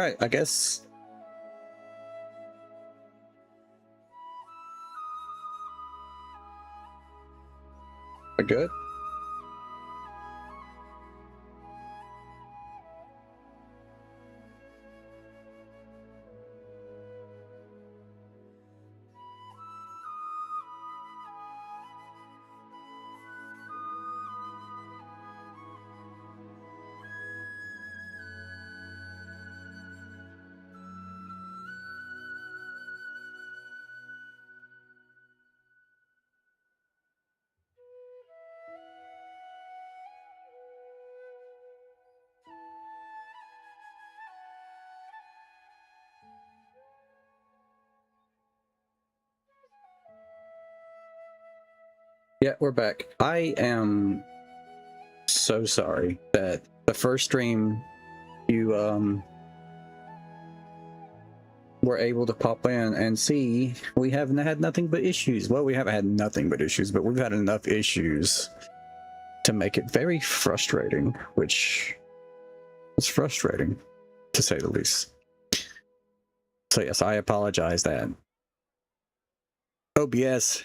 Alright, I guess. We're good? Yeah, we're back. I am so sorry that the first stream you were able to pop in and see we haven't had nothing but issues. Well, we haven't had nothing but issues, but we've had enough issues to make it very frustrating, which is frustrating to say the least. So yes, I apologize that OBS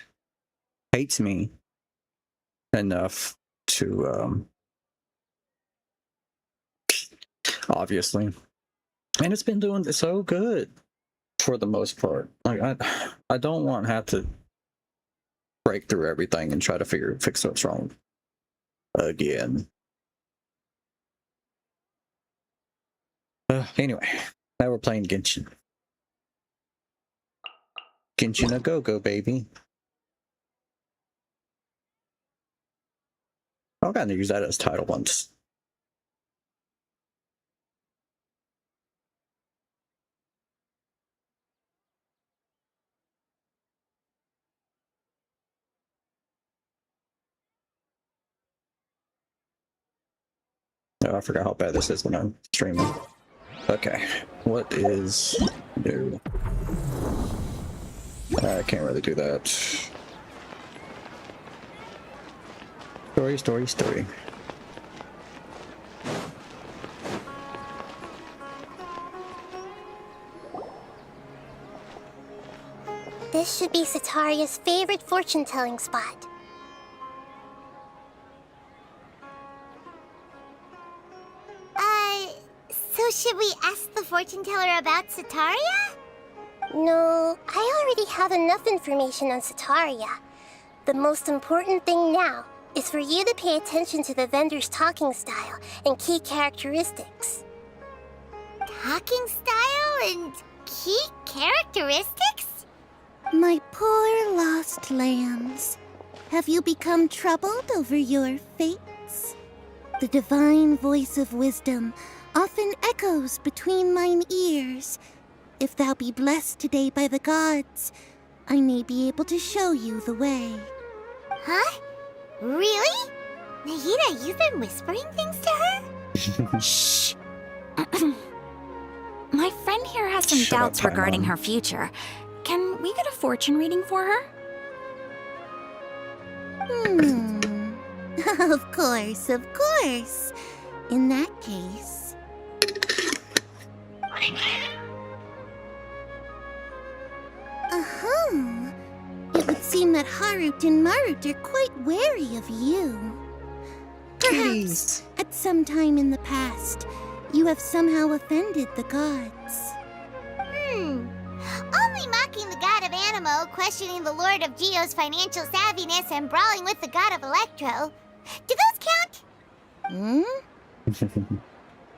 hates me enough to obviously, and it's been doing so good for the most part. Like I don't want to have to break through everything and try to fix what's wrong again. Anyway, now we're playing Genshin. Genshin a go-go, baby. I'm gonna use that as title once. Oh, I forgot how bad this is when I'm streaming. Okay, what is new? I can't really do that. Story. This should be Sataria's favorite fortune-telling spot. So should we ask the fortune teller about Sataria? No, I already have enough information on Sataria. The most important thing now is for you to pay attention to the vendor's talking style and key characteristics. Talking style and key characteristics? My poor lost lambs. Have you become troubled over your fates? The divine voice of wisdom often echoes between mine ears. If thou be blessed today by the gods, I may be able to show you the way. Huh? Really? Nahida, you've been whispering things to her? Shh. My friend here has some Shut doubts up, regarding Paimon. her future. Can we get a fortune reading for her? Of course. In that case... It would seem that Harut and Marut are quite wary of you. Perhaps, at some time in the past, you have somehow offended the gods. Only mocking the god of Animo, questioning the lord of Geo's financial savviness, and brawling with the god of Electro. Do those count?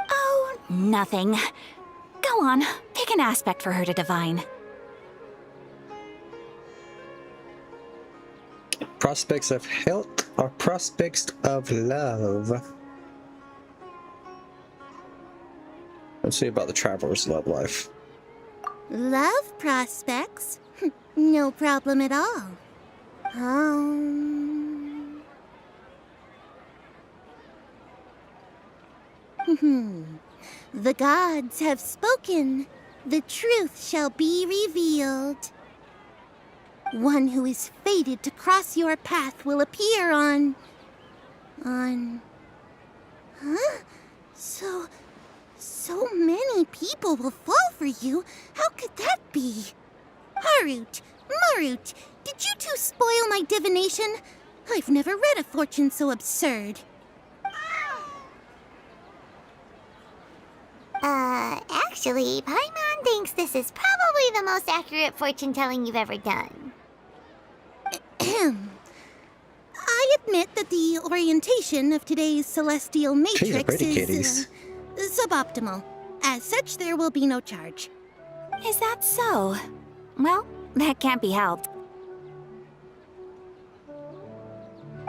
Oh, nothing. Go on, pick an aspect for her to divine. Prospects of health or prospects of love? Let's see about the traveler's love life. Love prospects? No problem at all. The gods have spoken. The truth shall be revealed. One who is fated to cross your path will appear on... Huh? So many people will fall for you. How could that be? Harut, Marut, did you two spoil my divination? I've never read a fortune so absurd. Actually, Paimon thinks this is probably the most accurate fortune-telling you've ever done. I admit that the orientation of today's celestial matrix pretty is suboptimal. As such, there will be no charge. Is that so? Well, that can't be helped.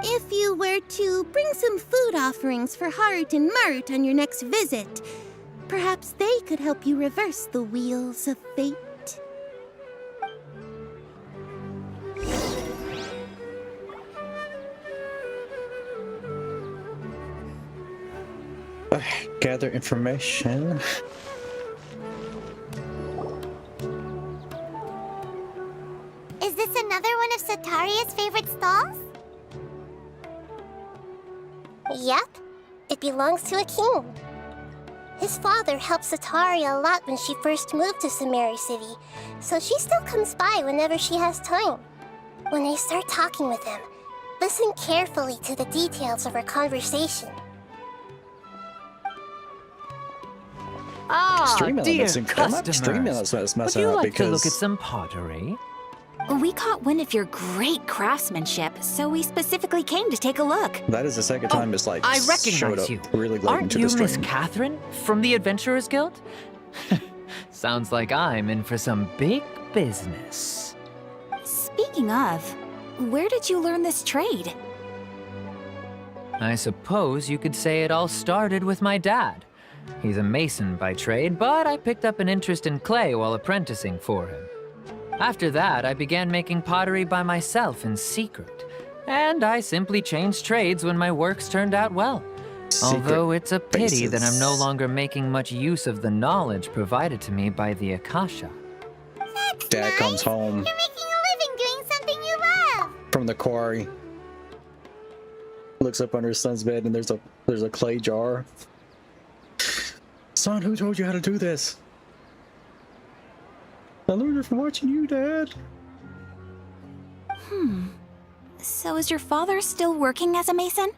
If you were to bring some food offerings for Harut and Marut on your next visit, perhaps they could help you reverse the wheels of fate. Gather information. Is this another one of Sataria's favorite stalls? Yep. It belongs to a king. His father helped Sataria a lot when she first moved to Samari City, so she still comes by whenever she has time. When I start talking with him, listen carefully to the details of our conversation. Stream dear elements in stream customers, elements would messing you up like to look at because some pottery? We caught wind of your great craftsmanship, so we specifically came to take a look. that is the second time it's like I showed up recognize you. really late Aren't into you the Miss stream. Catherine from the Adventurers Guild? Sounds like I'm in for some big business. Speaking of, where did you learn this trade? I suppose you could say it all started with my dad. He's a mason by trade, but I picked up an interest in clay while apprenticing for him. After that, I began making pottery by myself in secret, and I simply changed trades when my works turned out well. Although it's a pity that I'm no bases. longer making much use of the knowledge provided to me by the Akasha. That's Dad nice. comes home You're making a living doing something you love. from the quarry, looks up under his son's bed, and there's a clay jar. Son, who told you how to do this? I learned it from watching you, Dad. So is your father still working as a mason?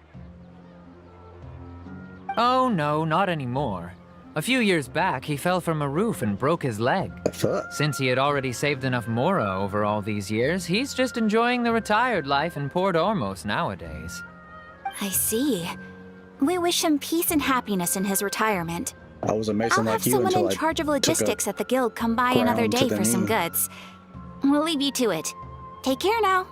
Oh no, not anymore. A few years back, he fell from a roof and broke his leg. The fuck? Since he had already saved enough Mora over all these years, he's just enjoying the retired life in Port Ormos nowadays. I see. We wish him peace and happiness in his retirement. I was a mason I'll like have you someone until in I charge of took a logistics at the guild come by another crown to day the for some knee. goods. We'll leave you to it. Take care now.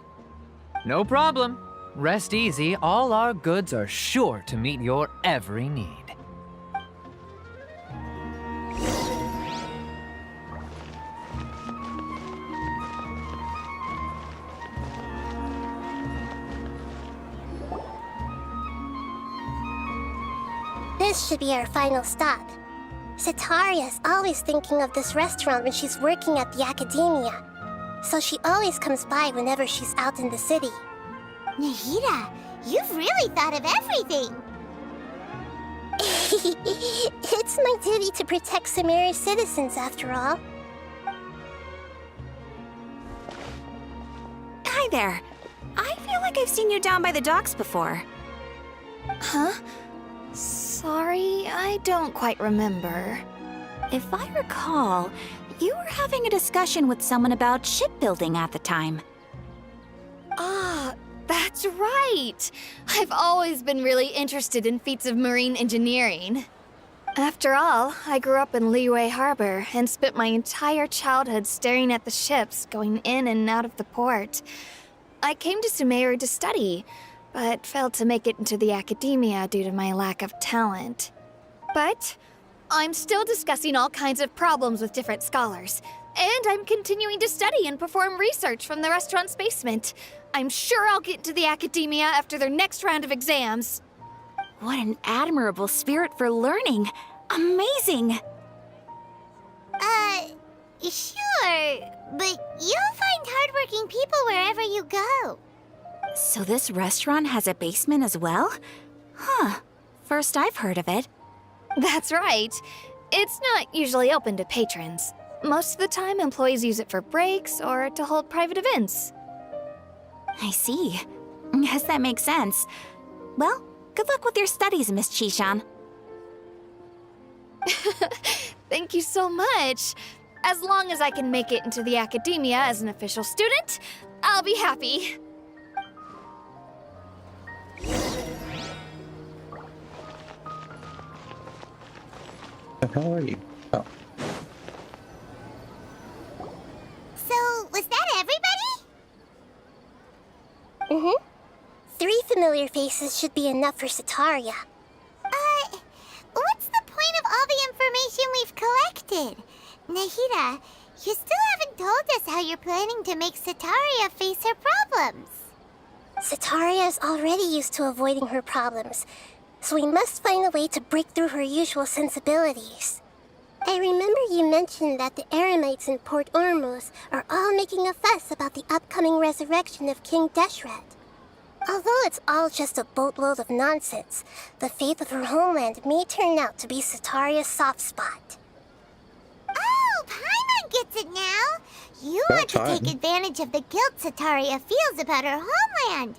No problem. Rest easy, all our goods are sure to meet your every need. This should be our final stop. Sataria's always thinking of this restaurant when she's working at the academia, so she always comes by whenever she's out in the city. Nahida, you've really thought of everything! It's my duty to protect Samari's citizens, after all. Hi there. I feel like I've seen you down by the docks before. Huh? Sorry, I don't quite remember. If I recall, you were having a discussion with someone about shipbuilding at the time. Ah, that's right! I've always been really interested in feats of marine engineering. After all, I grew up in Liyue Harbor and spent my entire childhood staring at the ships going in and out of the port. I came to Sumeru to study, but failed to make it into the academia due to my lack of talent. But I'm still discussing all kinds of problems with different scholars, and I'm continuing to study and perform research from the restaurant's basement. I'm sure I'll get into the academia after their next round of exams. What an admirable spirit for learning. Amazing. Sure, but you'll find hardworking people wherever you go. So this restaurant has a basement as well? Huh. First I've heard of it. That's right. It's not usually open to patrons. Most of the time, employees use it for breaks or to hold private events. I see. Guess that makes sense. Well, good luck with your studies, Miss Chishan. Thank you so much. As long as I can make it into the academia as an official student, I'll be happy. How are you? Oh. So, was that everybody? Mm-hmm. 3 familiar faces should be enough for Sataria. What's the point of all the information we've collected? Nahida, you still haven't told us how you're planning to make Sataria face her problems. Sataria is already used to avoiding her problems, so we must find a way to break through her usual sensibilities. I remember you mentioned that the Eremites in Port Ormuz are all making a fuss about the upcoming resurrection of King Deshret. Although it's all just a boatload of nonsense, the fate of her homeland may turn out to be Sataria's soft spot. Oh, Paimon gets it now! You want to take advantage of the guilt Sataria feels about her homeland.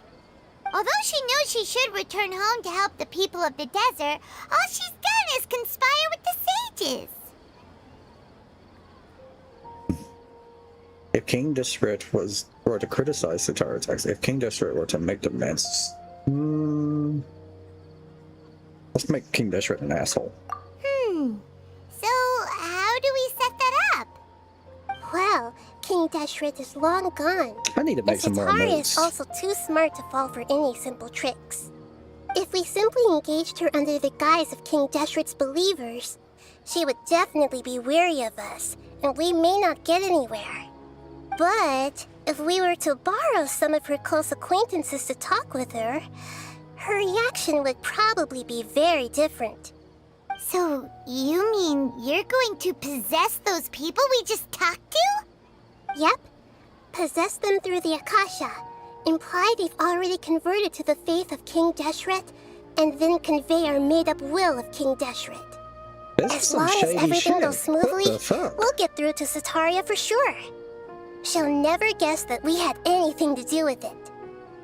Although she knows she should return home to help the people of the desert, all she's done is conspire with the sages. If King Deshret were to criticize Sataria's acts, if King Deshret were to make demands, let's make King Deshret an asshole. So, how do we set that up? Well, King Deshret is long gone. I need to make some more Sataria notes. is also too smart to fall for any simple tricks. If we simply engaged her under the guise of King Deshret's believers, she would definitely be weary of us, and we may not get anywhere. But if we were to borrow some of her close acquaintances to talk with her, her reaction would probably be very different. So, you mean you're going to possess those people we just talked to? Yep. Possess them through the Akasha. Imply they've already converted to the faith of King Deshret, and then convey our made-up will of King Deshret. As long as everything goes smoothly, we'll get through to Sataria for sure. She'll never guess that we had anything to do with it.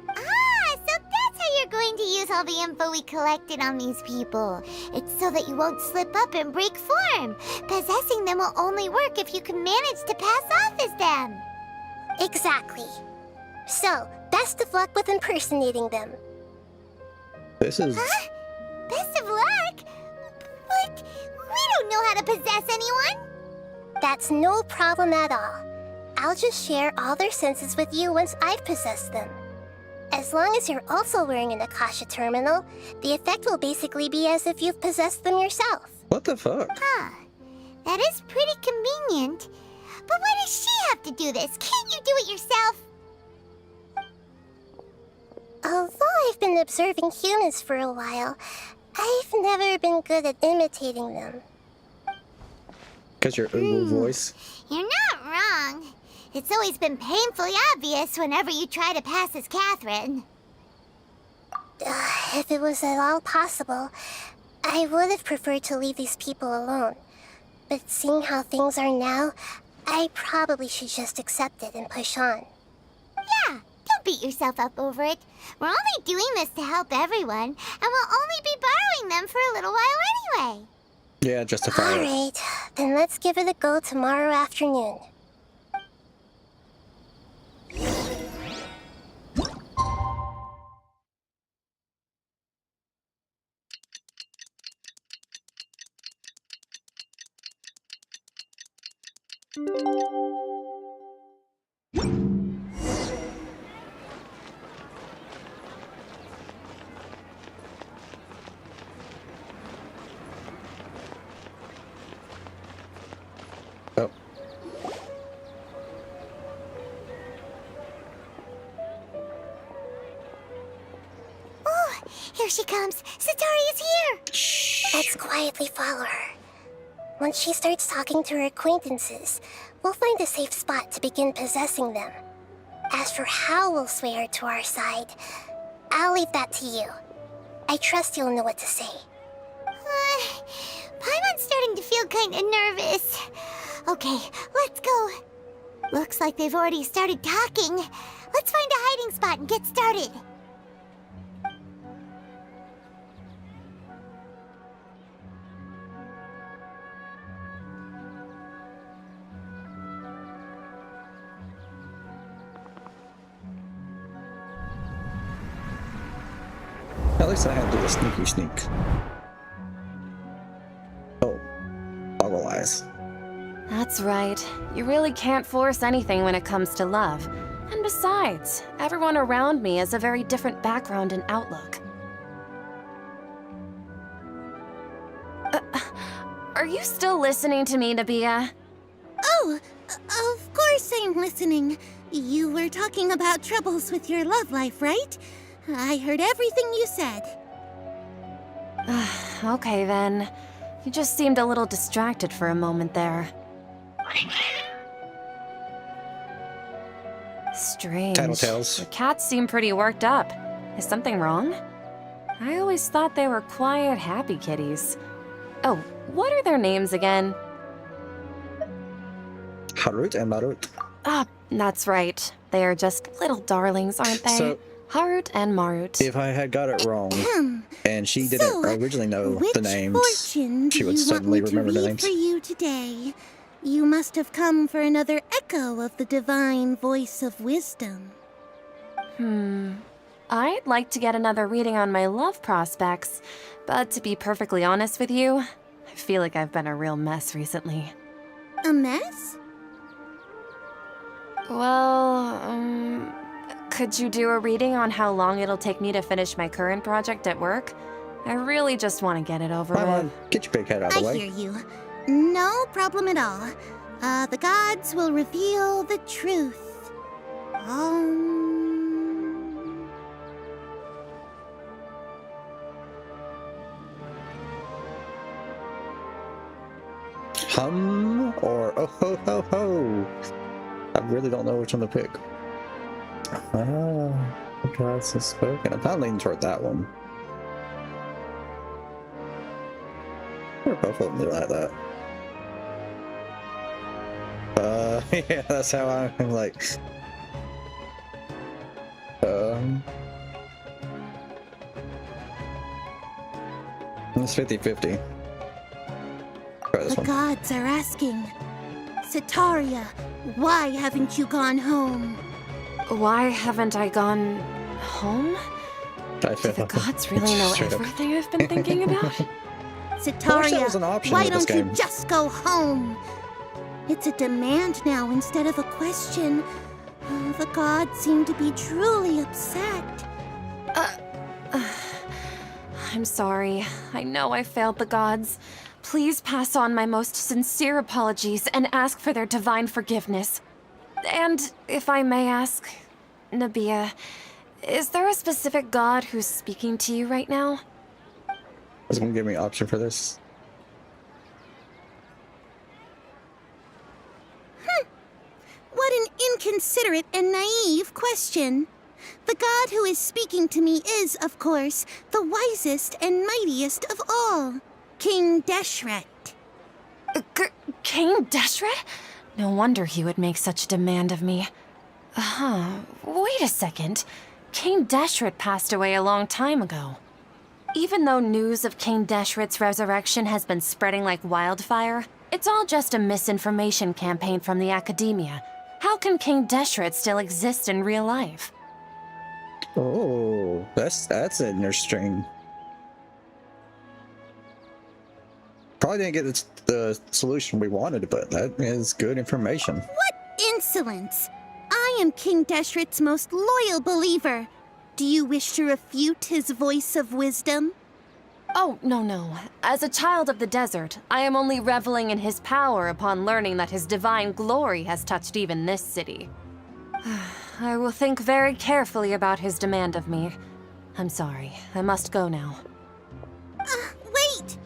Ah, so that's how you're going to use all the info we collected on these people. It's so that you won't slip up and break form. Possessing them will only work if you can manage to pass off as them. Exactly. So, best of luck with impersonating them. This is... Huh? Best of luck? But we don't know how to possess anyone. That's no problem at all. I'll just share all their senses with you once I've possessed them. As long as you're also wearing an Akasha terminal, the effect will basically be as if you've possessed them yourself. What the fuck? Huh. That is pretty convenient. But why does she have to do this? Can't you do it yourself? Although I've been observing humans for a while, I've never been good at imitating them. Because your Uwu voice? You're not wrong. It's always been painfully obvious whenever you try to pass as Catherine. If it was at all possible, I would have preferred to leave these people alone. But seeing how things are now, I probably should just accept it and push on. Yeah, don't beat yourself up over it. We're only doing this to help everyone, and we'll only be borrowing them for a little while anyway. Yeah, justify it. Alright, then let's give it a go tomorrow afternoon. Oh. Oh, here she comes. Sataria's here. Shh. Let's quietly follow her. Once she starts talking to her acquaintances, we'll find a safe spot to begin possessing them. As for how we'll sway her to our side, I'll leave that to you. I trust you'll know what to say. Paimon's starting to feel kinda nervous. Okay, let's go. Looks like they've already started talking. Let's find a hiding spot and get started. At least I had to do a sneaky sneak. Oh, boggle eyes. That's right. You really can't force anything when it comes to love. And besides, everyone around me has a very different background and outlook. Are you still listening to me, Nabia? Oh, of course I'm listening. You were talking about troubles with your love life, right? I heard everything you said. Okay then. You just seemed a little distracted for a moment there. Strange. Tattletales. The cats seem pretty worked up. Is something wrong? I always thought they were quiet, happy kitties. Oh, what are their names again? Harut and Marut. Ah, that's right. They are just little darlings, aren't they? So- Harut and Marut. If I had got it wrong, and she didn't So, originally know Which the names, fortune do she would you want suddenly me to remember the read names. for you today? You must have come for another echo of the divine voice of wisdom. I'd like to get another reading on my love prospects, but to be perfectly honest with you, I feel like I've been a real mess recently. A mess? Well, could you do a reading on how long it'll take me to finish my current project at work? I really just want to get it over Come with. on, get your big head out of the I way. hear you. No problem at all. The gods will reveal the truth. Hum or oh ho ho ho. I really don't know which one to pick. The gods have spoken. I'm kind of leaning toward that one. They're both of them like that. Yeah, that's how I'm like. It's 50-50. Try this The one. gods are asking, Sitaria, why haven't you gone home? Why haven't I gone home? I Do feel the gods really know straight up. everything I've been thinking about? Sitaria, was an option why in this don't you game. just go home? It's a demand now instead of a question. The gods seem to be truly upset. I'm sorry. I know I failed the gods. Please pass on my most sincere apologies and ask for their divine forgiveness. And if I may ask, Nabia, is there a specific god who's speaking to you right now? Is going to give me an option for this? What an inconsiderate and naive question. The god who is speaking to me is, of course, the wisest and mightiest of all, King Deshret. King Deshret? No wonder he would make such a demand of me. Wait a second. King Deshret passed away a long time ago. Even though news of King Deshret's resurrection has been spreading like wildfire, it's all just a misinformation campaign from the academia. How can King Deshret still exist in real life? Oh, that's interesting. Probably didn't get the solution we wanted, but that is good information. What insolence! I am King Deshret's most loyal believer. Do you wish to refute his voice of wisdom? Oh, no. As a child of the desert, I am only reveling in his power upon learning that his divine glory has touched even this city. I will think very carefully about his demand of me. I'm sorry. I must go now. Wait!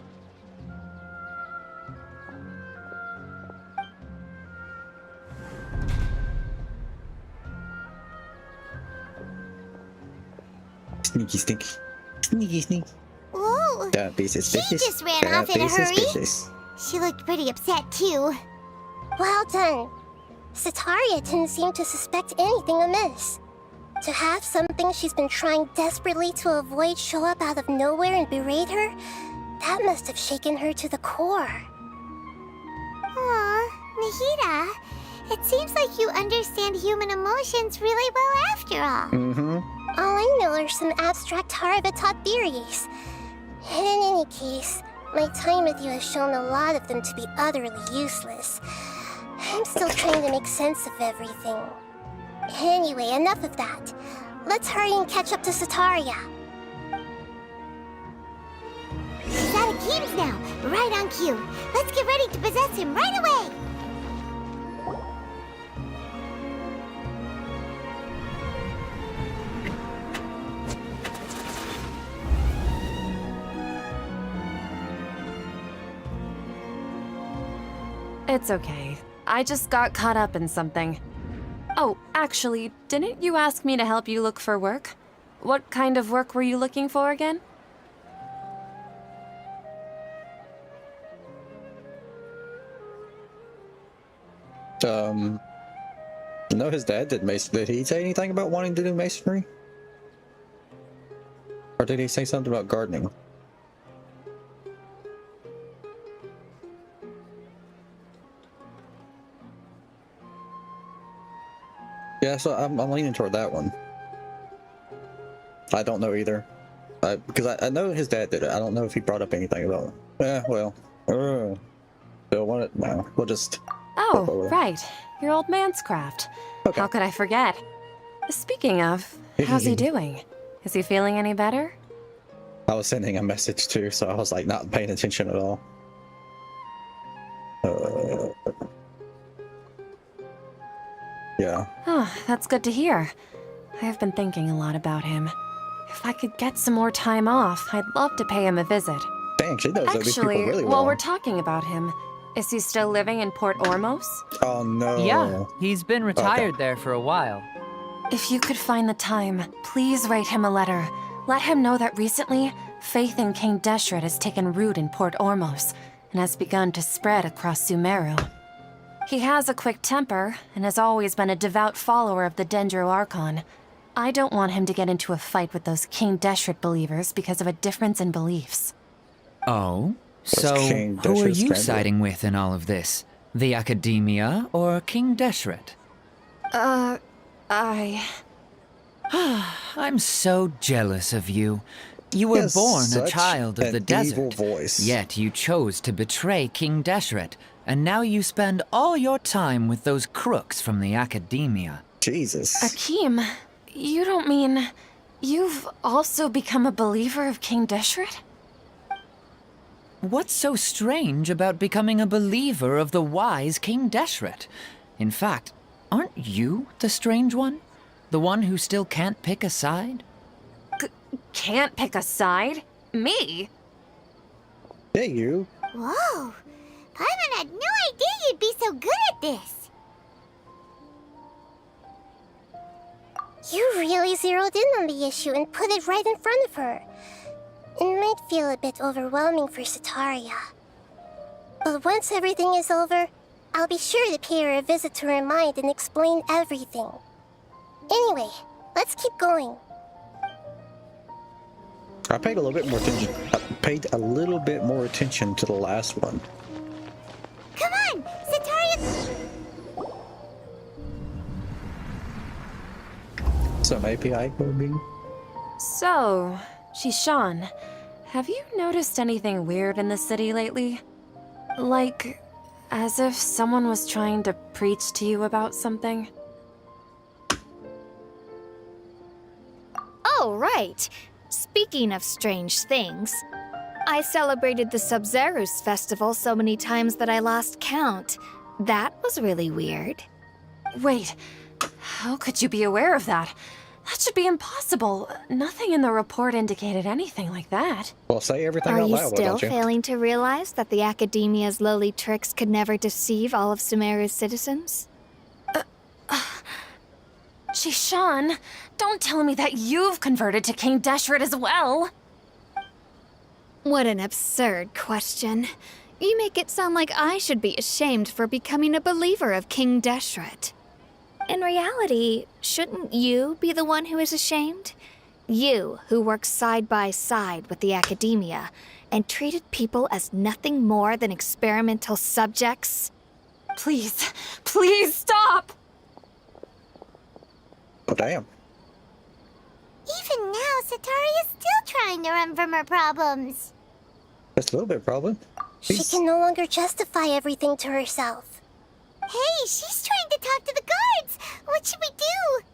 Sneaky, sneaky. Sneaky, sneaky. Whoa! Don't be suspicious. She just ran Don't off in be a hurry. suspicious. She looked pretty upset, too. Well done. Sataria didn't seem to suspect anything amiss. To have something she's been trying desperately to avoid show up out of nowhere and berate her, that must have shaken her to the core. Aw, Nahida, it seems like you understand human emotions really well after all. Mm-hmm. All I know are some abstract Harava-taught theories. And in any case, my time with you has shown a lot of them to be utterly useless. I'm still trying to make sense of everything. Anyway, enough of that. Let's hurry and catch up to Sataria. He's out of Keem's now, right on cue. Let's get ready to possess him right away! It's okay. I just got caught up in something. Oh, actually, didn't you ask me to help you look for work? What kind of work were you looking for again? No, his dad did masonry. Did he say anything about wanting to do masonry? Or did he say something about gardening? Yeah, so I'm leaning toward that one. I don't know either. Because I know his dad did it. I don't know if he brought up anything about it. Don't want it now. We'll just... Oh, right. Your old man's craft. Okay. How could I forget? Speaking of, how's he doing? Is he feeling any better? I was sending a message too, so I was like not paying attention at all. Yeah. Oh, that's good to hear. I have been thinking a lot about him. If I could get some more time off, I'd love to pay him a visit. Dang, she knows these people Actually, really well. while we're talking about him, is he still living in Port Ormos? Oh no. Yeah, he's been retired there for a while. If you could find the time, please write him a letter. Let him know that recently, faith in King Deshret has taken root in Port Ormos and has begun to spread across Sumeru. He has a quick temper and has always been a devout follower of the Dendro Archon. I don't want him to get into a fight with those King Deshret believers because of a difference in beliefs. Oh? So, King who are Deshret's you friend? siding with in all of this? The Academia or King Deshret? I'm so jealous of you. You were He has born a such child of an the desert. evil voice. Yet you chose to betray King Deshret, and now you spend all your time with those crooks from the Academia. Jesus. Akeem, you don't mean you've also become a believer of King Deshret? What's so strange about becoming a believer of the wise King Deshret? In fact, aren't you the strange one? The one who still can't pick a side? Can't pick a side? Me? Yeah, you. Whoa! Paimon had no idea you'd be so good at this! You really zeroed in on the issue and put it right in front of her. It might feel a bit overwhelming for Sataria. But once everything is over, I'll be sure to pay her a visit to her mind and explain everything. Anyway, let's keep going. I paid a little bit more attention. I paid a little bit more attention to the last one. Come on! Sataria! Some API coding. So, Shishan, have you noticed anything weird in the city lately? Like, as if someone was trying to preach to you about something? Oh, right. Speaking of strange things, I celebrated the Sub-Zerus festival so many times that I lost count. That was really weird. Wait, how could you be aware of that? That should be impossible. Nothing in the report indicated anything like that. Well, say everything Are out you loud, why still don't you? failing to realize that the Academia's lowly tricks could never deceive all of Sumeru's citizens? Shishan, don't tell me that you've converted to King Deshret as well. What an absurd question. You make it sound like I should be ashamed for becoming a believer of King Deshret. In reality, shouldn't you be the one who is ashamed? You, who works side by side with the academia and treated people as nothing more than experimental subjects. Please, please stop! Oh, damn. Even now, Sataria's still trying to run from her problems. That's a little bit of a problem. She can no longer justify everything to herself. Hey, she's trying to talk to the guards! What should we do?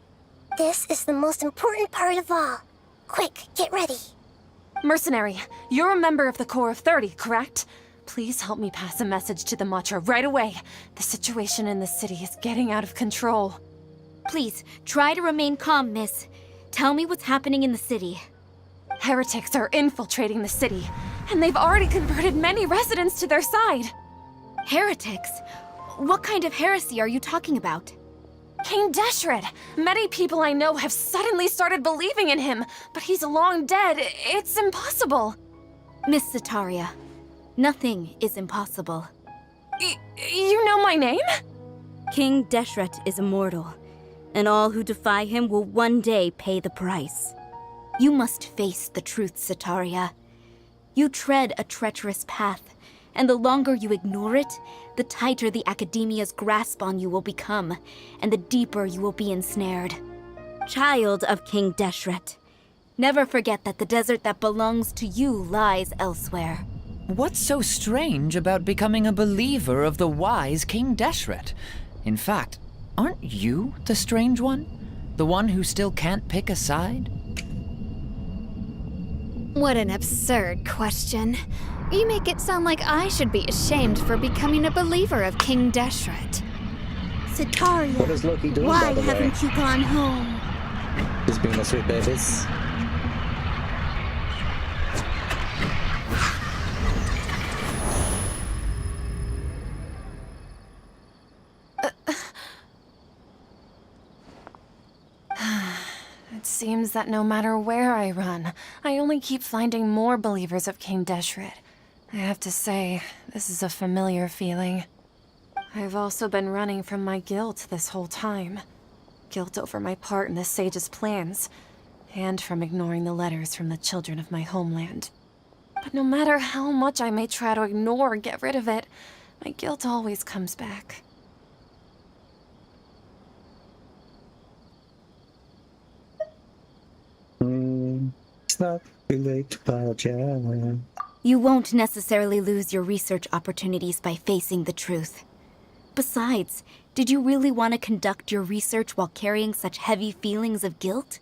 This is the most important part of all. Quick, get ready. Mercenary, you're a member of the Corps of 30, correct? Please help me pass a message to the Matcha right away. The situation in the city is getting out of control. Please, try to remain calm, miss. Tell me what's happening in the city. Heretics are infiltrating the city, and they've already converted many residents to their side. Heretics? What kind of heresy are you talking about? King Deshret! Many people I know have suddenly started believing in him, but he's long dead. It's impossible. Miss Sataria, nothing is impossible. You know my name? King Deshret is immortal, and all who defy him will one day pay the price. You must face the truth, Sataria. You tread a treacherous path, and the longer you ignore it, the tighter the Academia's grasp on you will become, and the deeper you will be ensnared. Child of King Deshret, never forget that the desert that belongs to you lies elsewhere. What's so strange about becoming a believer of the wise King Deshret? In fact, aren't you the strange one? The one who still can't pick a side? What an absurd question. You make it sound like I should be ashamed for becoming a believer of King Deshret. Sataria, What is Loki doing, why by the way? haven't you gone home? Just being a sweet babies. It seems that no matter where I run, I only keep finding more believers of King Deshret. I have to say, this is a familiar feeling. I've also been running from my guilt this whole time. Guilt over my part in the Sage's plans, and from ignoring the letters from the children of my homeland. But no matter how much I may try to ignore or get rid of it, my guilt always comes back. It's not too late to apologize. You won't necessarily lose your research opportunities by facing the truth. Besides, did you really want to conduct your research while carrying such heavy feelings of guilt?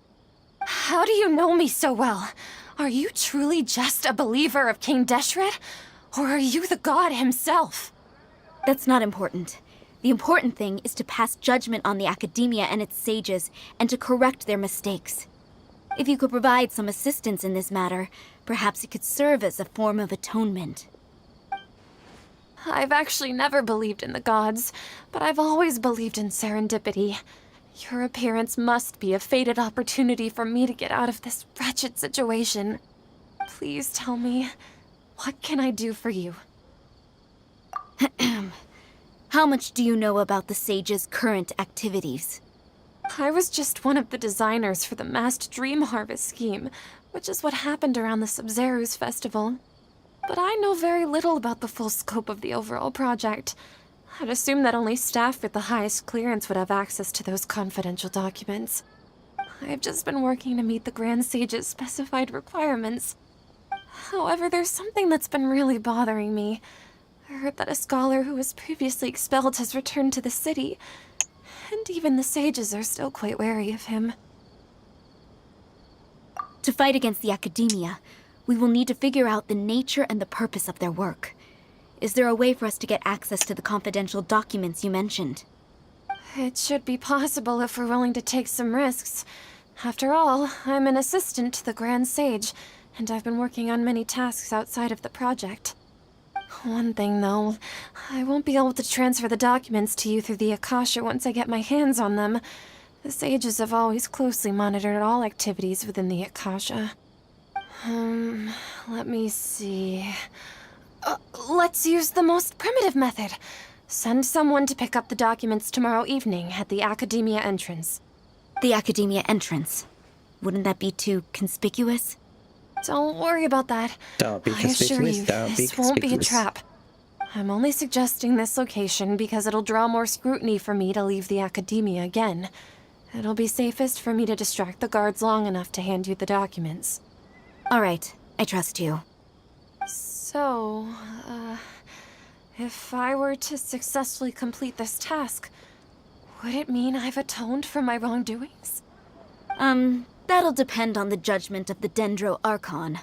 How do you know me so well? Are you truly just a believer of King Deshret? Or are you the god himself? That's not important. The important thing is to pass judgment on the Academia and its sages, and to correct their mistakes. If you could provide some assistance in this matter, perhaps it could serve as a form of atonement. I've actually never believed in the gods, but I've always believed in serendipity. Your appearance must be a fated opportunity for me to get out of this wretched situation. Please tell me, what can I do for you? How much do you know about the sage's current activities? I was just one of the designers for the massed dream harvest scheme, which is what happened around the Sub-Zero's festival. But I know very little about the full scope of the overall project. I'd assume that only staff with the highest clearance would have access to those confidential documents. I've just been working to meet the Grand Sage's specified requirements. However, there's something that's been really bothering me. I heard that a scholar who was previously expelled has returned to the city, and even the sages are still quite wary of him. To fight against the Academia, we will need to figure out the nature and the purpose of their work. Is there a way for us to get access to the confidential documents you mentioned? It should be possible if we're willing to take some risks. After all, I'm an assistant to the Grand Sage, and I've been working on many tasks outside of the project. One thing, though, I won't be able to transfer the documents to you through the Akasha once I get my hands on them. The sages have always closely monitored all activities within the Akasha. Let me see. Let's use the most primitive method. Send someone to pick up the documents tomorrow evening at the Academia entrance. The Academia entrance. Wouldn't that be too conspicuous? Don't worry about that. Don't be I assure conspicuous, you, don't be this won't be a conspicuous. trap. I'm only suggesting this location because it'll draw more scrutiny for me to leave the Academia again. It'll be safest for me to distract the guards long enough to hand you the documents. All right, I trust you. So, if I were to successfully complete this task, would it mean I've atoned for my wrongdoings? That'll depend on the judgment of the Dendro Archon.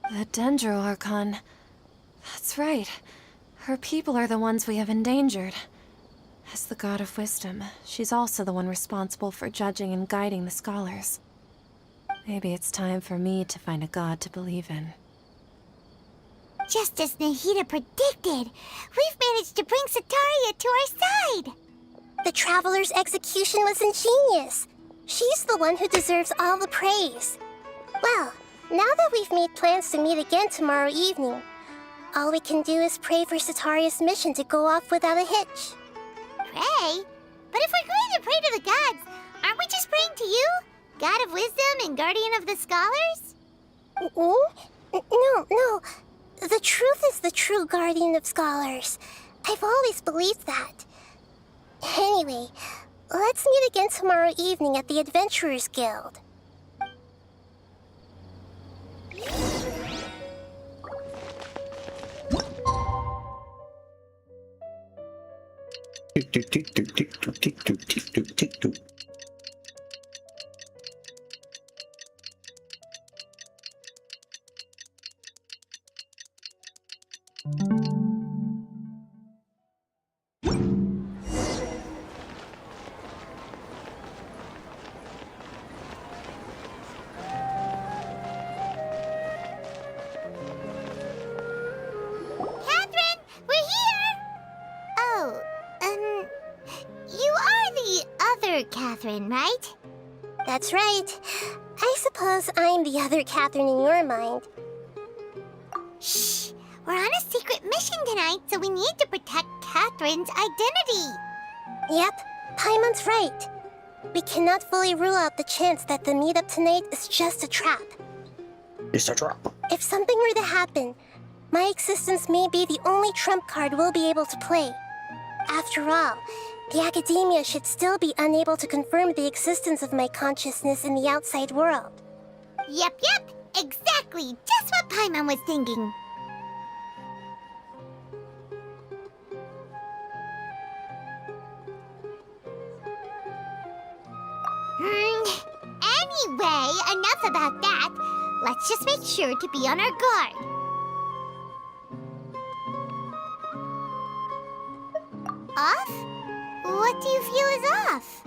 The Dendro Archon. That's right. Her people are the ones we have endangered. As the God of Wisdom, she's also the one responsible for judging and guiding the scholars. Maybe it's time for me to find a god to believe in. Just as Nahida predicted, we've managed to bring Sataria to our side. The Traveler's execution was ingenious. She's the one who deserves all the praise. Well, now that we've made plans to meet again tomorrow evening, all we can do is pray for Sataria's mission to go off without a hitch. Pray? But if we're going to pray to the gods, aren't we just praying to you? God of Wisdom and Guardian of the Scholars? No. The truth is the true Guardian of Scholars. I've always believed that. Anyway, let's meet again tomorrow evening at the Adventurers Guild. Catherine, we're here! Oh, you are the other Catherine, right? That's right. I suppose I'm the other Catherine in your mind. Shh! We're on a secret mission tonight, so we need to protect Catherine's identity. Yep, Paimon's right. We cannot fully rule out the chance that the meetup tonight is just a trap. It's a trap. If something were to happen, my existence may be the only trump card we'll be able to play. After all, the Academia should still be unable to confirm the existence of my consciousness in the outside world. Yep, exactly. Just what Paimon was thinking. Anyway, enough about that. Let's just make sure to be on our guard. Off? What do you feel is off?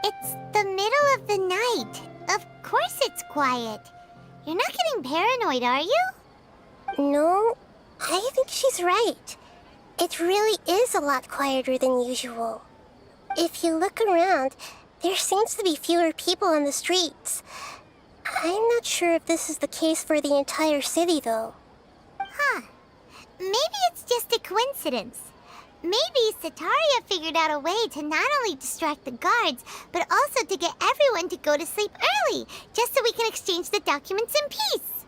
It's the middle of the night. Of course it's quiet. You're not getting paranoid, are you? No, I think she's right. It really is a lot quieter than usual. If you look around, there seems to be fewer people on the streets. I'm not sure if this is the case for the entire city, though. Huh. Maybe it's just a coincidence. Maybe Sataria figured out a way to not only distract the guards, but also to get everyone to go to sleep early, just so we can exchange the documents in peace.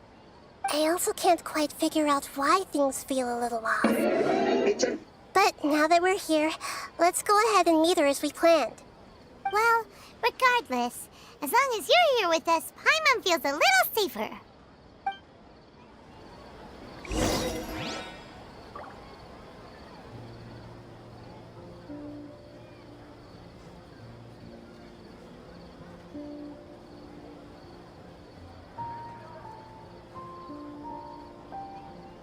I also can't quite figure out why things feel a little off. But now that we're here, let's go ahead and meet her as we planned. Well, regardless, as long as you're here with us, Paimon feels a little safer.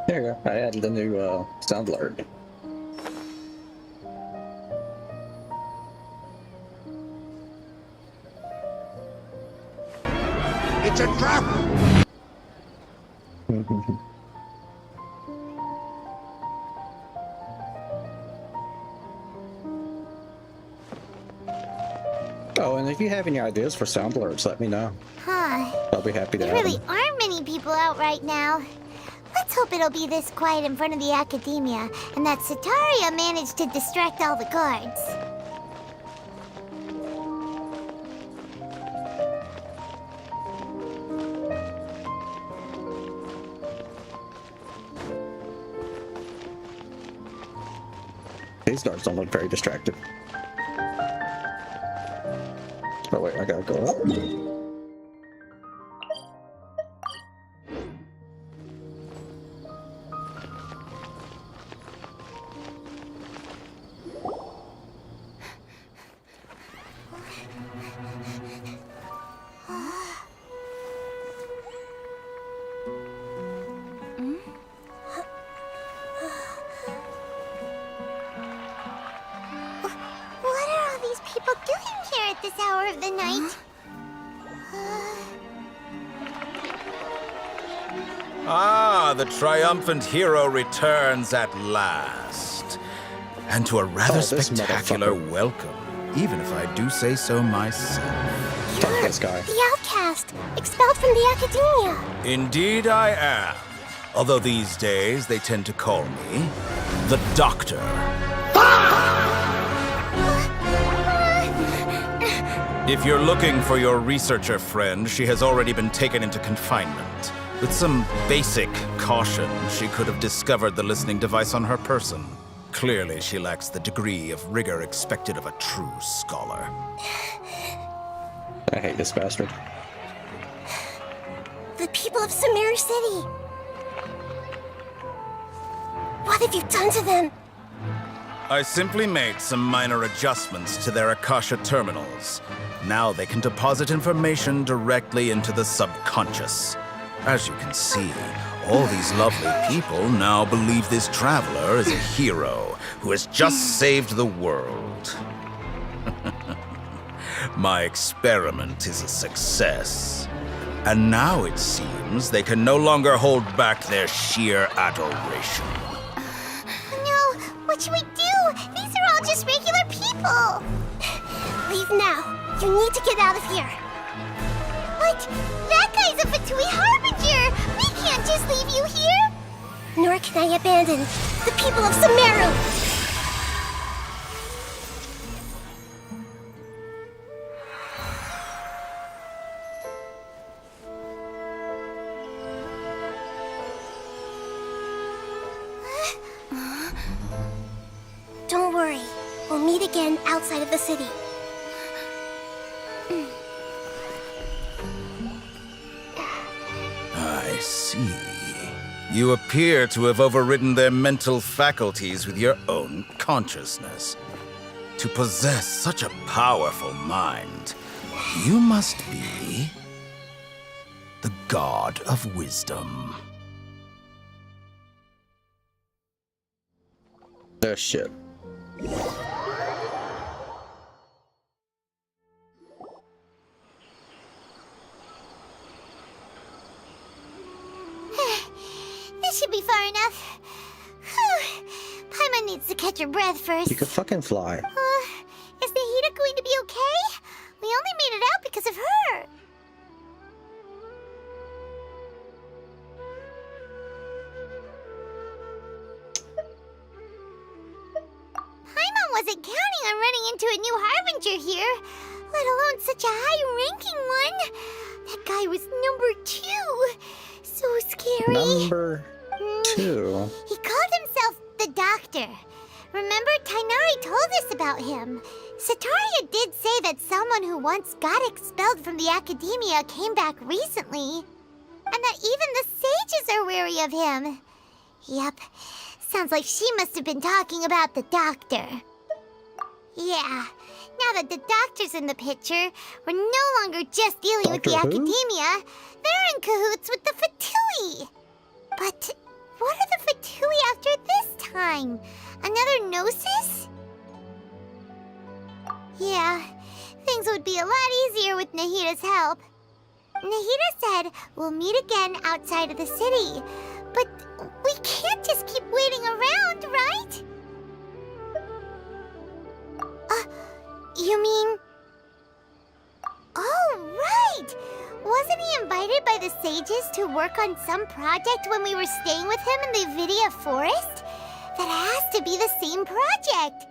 There you go. I added the new sound alert. It's a trap! Oh, and if you have any ideas for sound alerts, let me know. Huh. I'll be happy to There have really them. aren't many people out right now. Let's hope it'll be this quiet in front of the academia, and that Sataria managed to distract all the guards. These guards don't look very distracted. Oh wait, I gotta go up. What are all these people doing here at this hour of the night? Ah, the triumphant hero returns at last. And to a rather Oh, this spectacular motherfucker. welcome, even if I do say so myself. Fuck this guy. The outcast, expelled from the academia. Indeed I am. Although these days they tend to call me the Doctor. If you're looking for your researcher friend, she has already been taken into confinement. With some basic caution, she could have discovered the listening device on her person. Clearly, she lacks the degree of rigor expected of a true scholar. I hate this bastard. The people of Sumeru City. What have you done to them? I simply made some minor adjustments to their Akasha terminals. Now they can deposit information directly into the subconscious. As you can see, all these lovely people now believe this traveler is a hero who has just saved the world. My experiment is a success. And now it seems they can no longer hold back their sheer adoration. No, what should we do? These are all just regular people. Leave now. You need to get out of here. But that guy's a Fatui Harbinger. We can't just leave you here. Nor can I abandon the people of Sumeru. Don't worry. We'll meet again outside of the city. I see. You appear to have overridden their mental faculties with your own consciousness. To possess such a powerful mind, you must be the god of wisdom. That shit. This should be far enough. Whew. Paimon needs to catch her breath first. You could fucking fly. Is Nahida going to be okay? We only made it out because of her. Paimon wasn't counting on running into a new Harbinger here, let alone such a high-ranking one. That guy was number 2. So scary. Number 2. He called himself the Doctor. Remember, Tainari told us about him. Sataria did say that someone who once got expelled from the academia came back recently. And that even the sages are wary of him. Yep, sounds like she must have been talking about the Doctor. Yeah, now that the Doctor's in the picture, we're no longer just dealing with the Doctor who? academia. They're in cahoots with the Fatui. But what are the Fatui after this time? Another Gnosis? Yeah, things would be a lot easier with Nahida's help. Nahida said we'll meet again outside of the city. But we can't just keep waiting around, right? You mean... wages to work on some project when we were staying with him in the Vidia forest? That has to be the same project.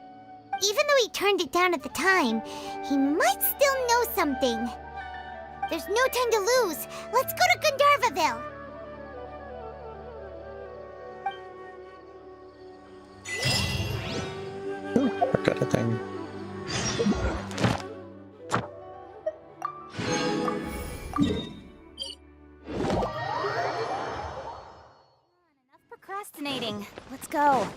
Even though he turned it down at the time, he might still know something. There's no time to lose. Let's go to Gandharvaville. Ooh, I got a thing. Enough procrastinating. Let's go.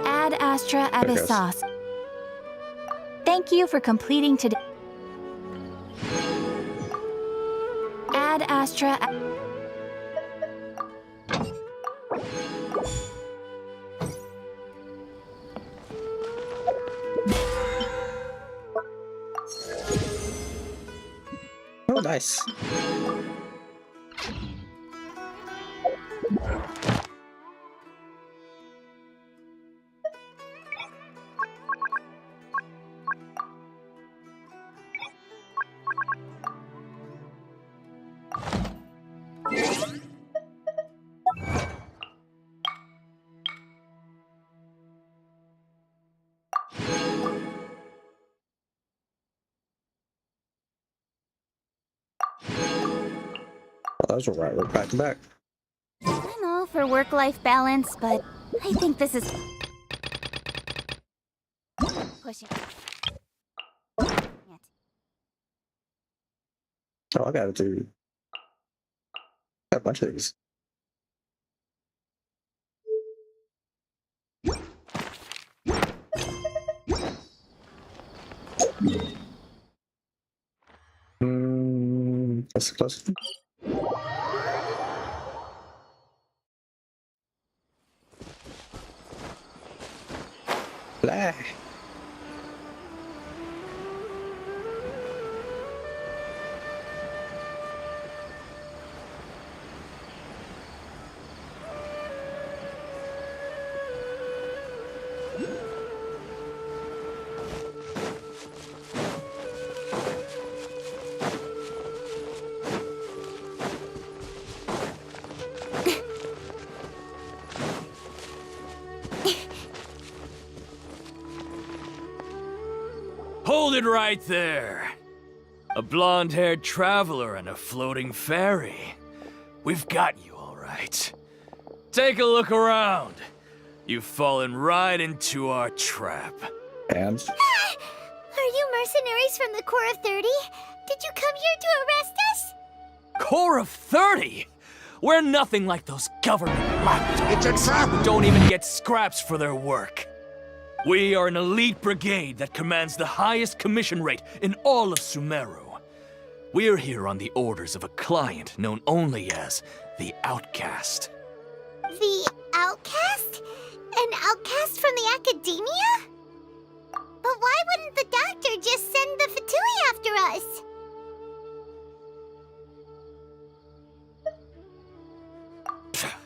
Ad Astra Abyssos. Thank you for completing today. Ad Astra. Oh, nice. Well, those were right. We're back to back. I'm all for work-life balance, but I think this is pushing it. Oh, I gotta do a bunch of these. That's close. Blah. Hold it right there. A blonde-haired traveler and a floating fairy. We've got you all right. Take a look around. You've fallen right into our trap. And Are you mercenaries from the Corps of 30? Did you come here to arrest us? Corps of 30? We're nothing like those government lapdogs. It's a trap! Who don't even get scraps for their work. We are an elite brigade that commands the highest commission rate in all of Sumeru. We're here on the orders of a client known only as the Outcast. The Outcast? An outcast from the Academia? But why wouldn't the doctor just send the Fatui after us?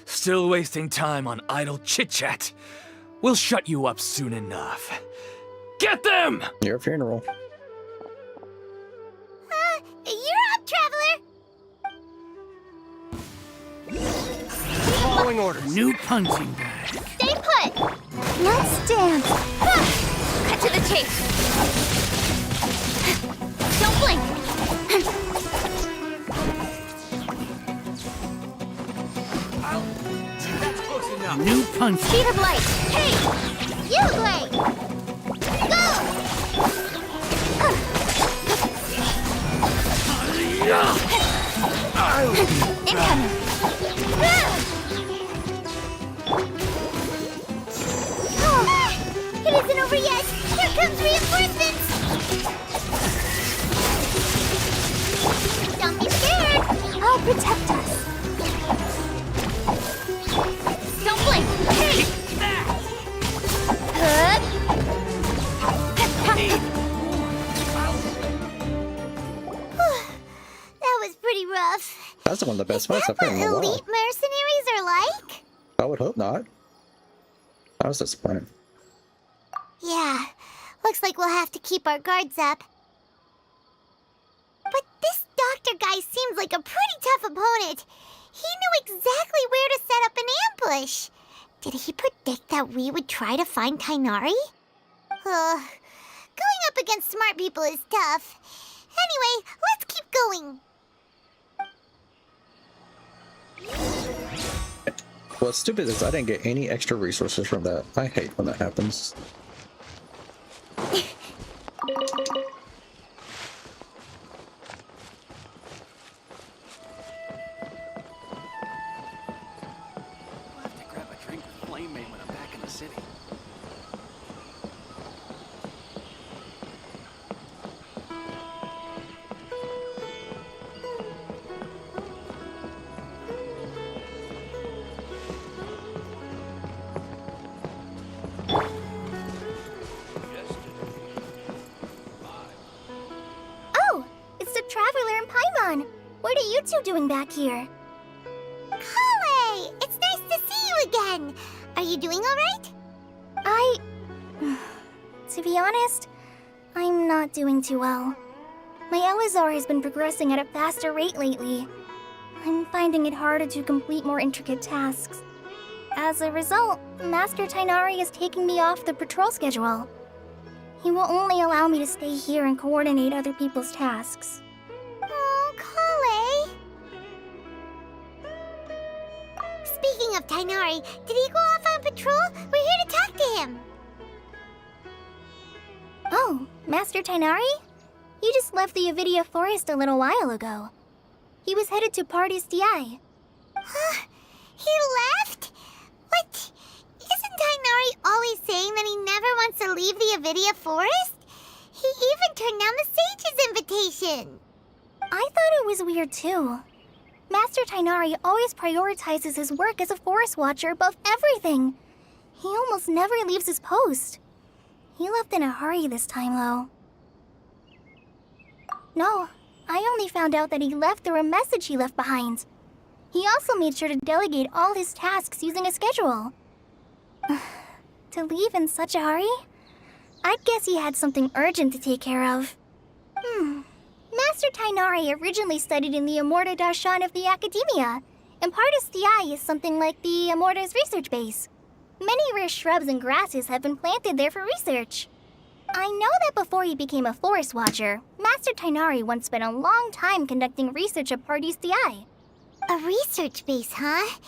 Still wasting time on idle chit-chat. We'll shut you up soon enough. Get them! your funeral. You're up, Traveler! Following orders. New punching bag. Stay put! Let's dance. Cut to the chase! Don't blink! New punch. Speed of light! Hey! You, Blade! Go! Incoming. It isn't over yet! Here comes reinforcements! Don't be scared! I'll protect us. That's one of the best fights I've What had in a while. elite mercenaries are like? I would hope not. I was disappointed. Yeah, looks like we'll have to keep our guards up. But this doctor guy seems like a pretty tough opponent. He knew exactly where to set up an ambush. Did he predict that we would try to find Tainari? Going up against smart people is tough. Anyway, let's keep going. What's stupid is I didn't get any extra resources from that. I hate when that happens. Traveler and Paimon, what are you two doing back here? Kale, it's nice to see you again. Are you doing alright? To be honest, I'm not doing too well. My Elazar has been progressing at a faster rate lately. I'm finding it harder to complete more intricate tasks. As a result, Master Tainari is taking me off the patrol schedule. He will only allow me to stay here and coordinate other people's tasks. Speaking of Tainari, did he go off on patrol? We're here to talk to him. Oh, Master Tainari? He just left the Avidia Forest a little while ago. He was headed to Party's DI. Huh? He left? What? Isn't Tainari always saying that he never wants to leave the Avidia Forest? He even turned down the Sage's invitation. I thought it was weird too. Master Tainari always prioritizes his work as a forest watcher above everything. He almost never leaves his post. He left in a hurry this time, though. No, I only found out that he left through a message he left behind. He also made sure to delegate all his tasks using a schedule. To leave in such a hurry? I'd guess he had something urgent to take care of. Master Tainari originally studied in the Amorta Darshan of the Academia, and Partis Di is something like the Amorta's research base. Many rare shrubs and grasses have been planted there for research. I know that before he became a forest watcher, Master Tainari once spent a long time conducting research at Partis Di. A research base, huh?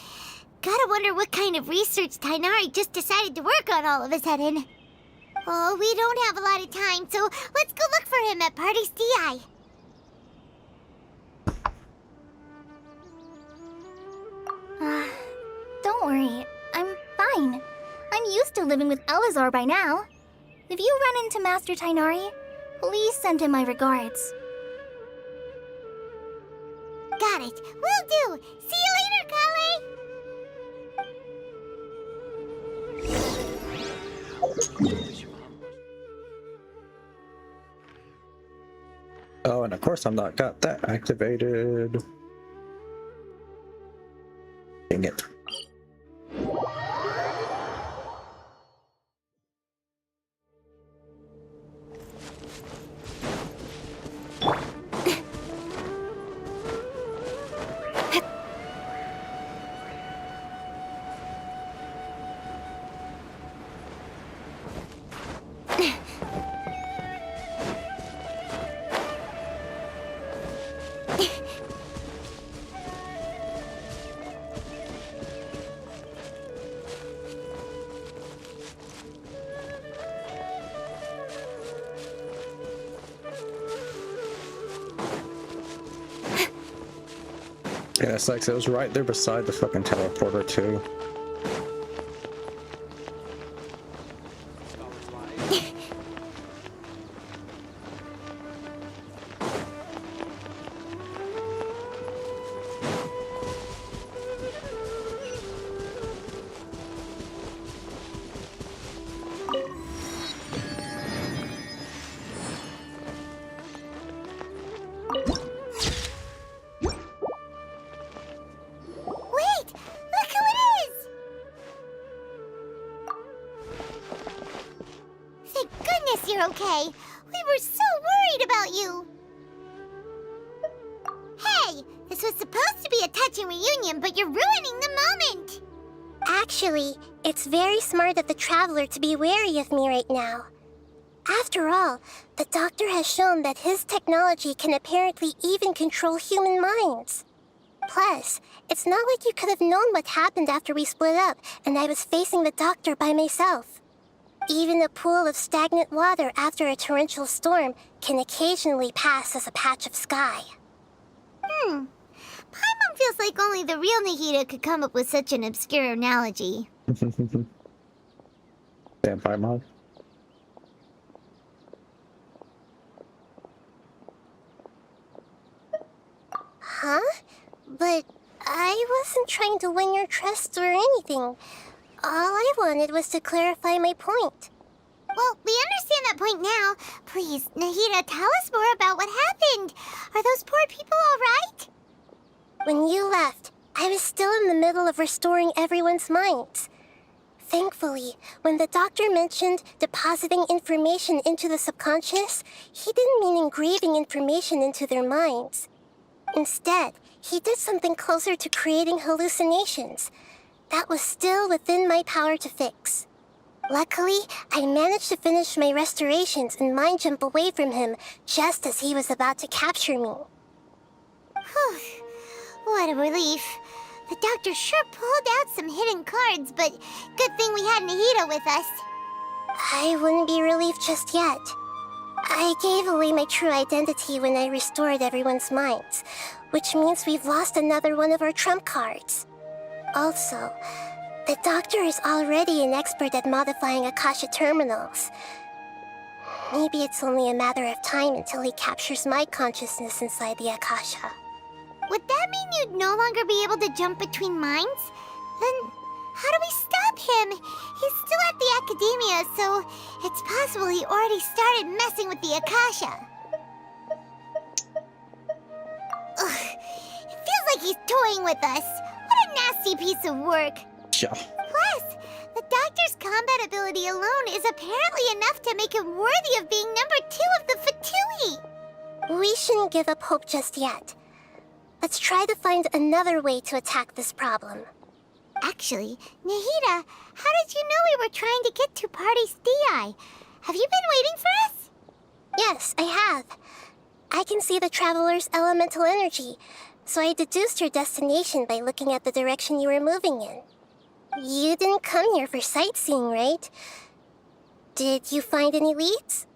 Gotta wonder what kind of research Tainari just decided to work on all of a sudden. Oh, we don't have a lot of time, so let's go look for him at Partis Di. Don't worry. I'm fine. I'm used to living with Elazar by now. If you run into Master Tainari, please send him my regards. Got it. Will do. See you later, Kale. Oh, and of course I'm not got that activated. Dang it. Yeah, it's like it was right there beside the fucking teleporter too. you're okay. We were so worried about you. Hey, this was supposed to be a touching reunion, but you're ruining the moment. Actually, it's very smart of the Traveler to be wary of me right now. After all, the Doctor has shown that his technology can apparently even control human minds. Plus, it's not like you could have known what happened after we split up and I was facing the Doctor by myself. Even a pool of stagnant water after a torrential storm can occasionally pass as a patch of sky. Paimon feels like only the real Nahida could come up with such an obscure analogy. Damn Paimon. Huh? But I wasn't trying to win your trust or anything. All I wanted was to clarify my point. Well, we understand that point now. Please, Nahida, tell us more about what happened. Are those poor people all right? When you left, I was still in the middle of restoring everyone's minds. Thankfully, when the Doctor mentioned depositing information into the subconscious, he didn't mean engraving information into their minds. Instead, he did something closer to creating hallucinations. That was still within my power to fix. Luckily, I managed to finish my restorations and mind jump away from him just as he was about to capture me. Whew. What a relief. The Doctor sure pulled out some hidden cards, but good thing we had Nahida with us. I wouldn't be relieved just yet. I gave away my true identity when I restored everyone's minds, which means we've lost another one of our trump cards. Also, the Doctor is already an expert at modifying Akasha terminals. Maybe it's only a matter of time until he captures my consciousness inside the Akasha. Would that mean you'd no longer be able to jump between minds? Then how do we stop him? He's still at the Academia, so it's possible he already started messing with the Akasha. Ugh, it feels like he's toying with us. What a nasty piece of work. Yeah. Plus, the Doctor's combat ability alone is apparently enough to make him worthy of being number 2 of the Fatui. We shouldn't give up hope just yet. Let's try to find another way to attack this problem. Actually, Nahida, how did you know we were trying to get to Party's DI? Have you been waiting for us? Yes, I have. I can see the Traveler's elemental energy, so I deduced your destination by looking at the direction you were moving in. You didn't come here for sightseeing, right? Did you find any leads?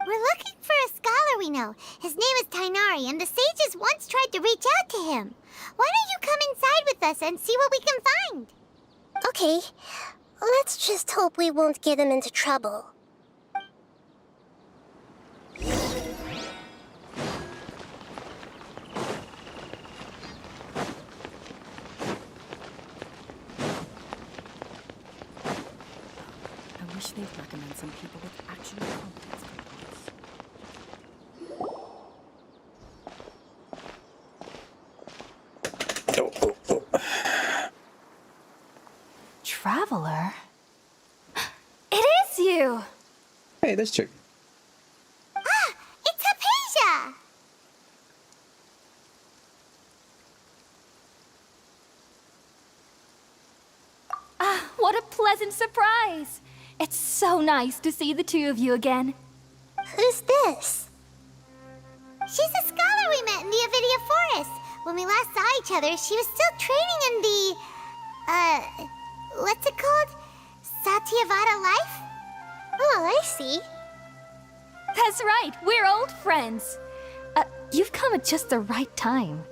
We're looking for a scholar we know. His name is Tainari, and the sages once tried to reach out to him. Why don't you come inside with us and see what we can find? Okay. Let's just hope we won't get him into trouble. I wish they'd recommend some people with actual competence. Traveler? It is you! Hey, this chick. Ah! It's Hypatia! Ah, what a pleasant surprise! It's so nice to see the two of you again. Who's this? She's a scholar we met in the Avidia Forest. When we last saw each other, she was still training in the... what's it called? Satyavada life? Oh, I see. That's right, we're old friends. You've come at just the right time.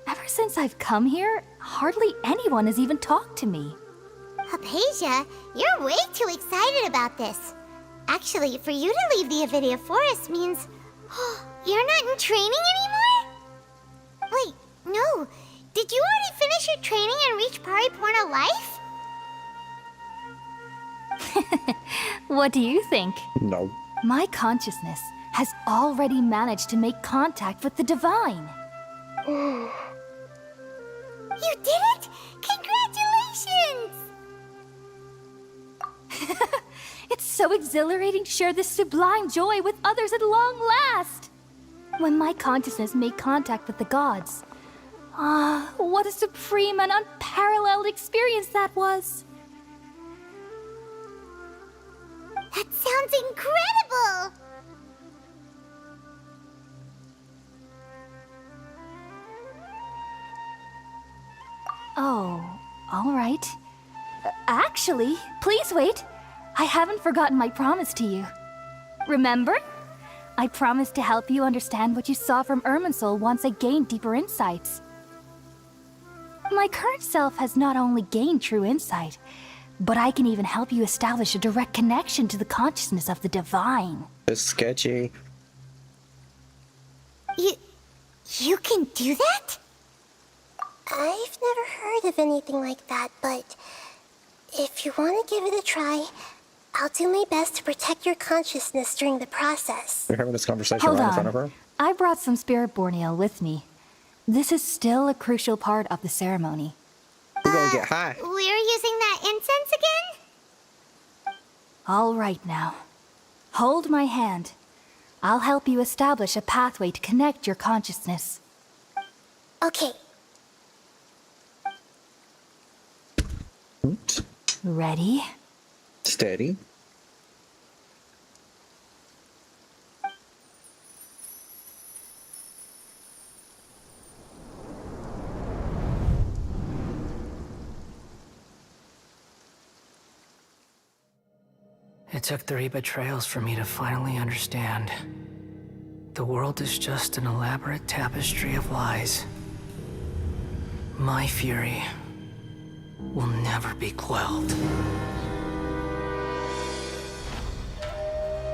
Ever since I've come here, hardly anyone has even talked to me. Hypatia, you're way too excited about this. Actually, for you to leave the Avidia Forest means... you're not in training anymore? Wait, no. Did you already finish your training and reach Paripurna life? What do you think? No. My consciousness has already managed to make contact with the divine. You did it! Congratulations! It's so exhilarating to share this sublime joy with others at long last! When my consciousness made contact with the gods. Ah, what a supreme and unparalleled experience that was! That sounds incredible! Oh, all right. Actually, please wait. I haven't forgotten my promise to you. Remember? I promised to help you understand what you saw from Irminsul once I gained deeper insights. My current self has not only gained true insight, but I can even help you establish a direct connection to the consciousness of the divine. It's sketchy. You can do that? I've never heard of anything like that, but if you want to give it a try, I'll do my best to protect your consciousness during the process. We're having this conversation Hold right in on. front of her. I brought some spirit-born ale with me. This is still a crucial part of the ceremony. We're gonna get high. We're using that incense again? All right now. Hold my hand. I'll help you establish a pathway to connect your consciousness. Okay. Oops. Ready? Steady. It took 3 betrayals for me to finally understand. The world is just an elaborate tapestry of lies. My fury will never be quelled.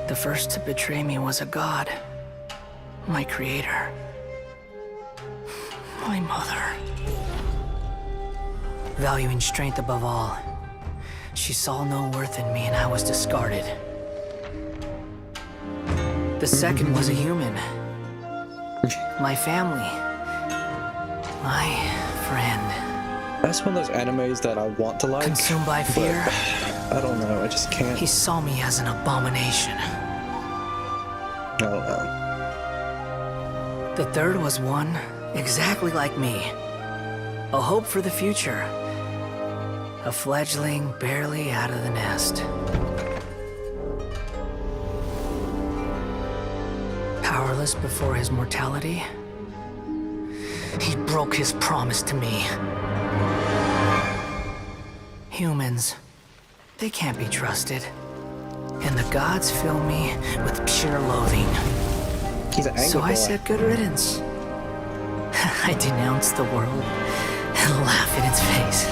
The first to betray me was a god. My creator. My mother. Valuing strength above all, she saw no worth in me and I was discarded. The second was a human. My family. My friend. That's one of those animes that I want to like. Consumed by fear. I don't know, I just can't. He saw me as an abomination. I don't know. The third was one exactly like me. A hope for the future. A fledgling barely out of the nest. Powerless before his mortality, he broke his promise to me. Humans, they can't be trusted. And the gods fill me with pure loathing. He's an angry So I boy. said good riddance. I denounced the world and laugh in its face.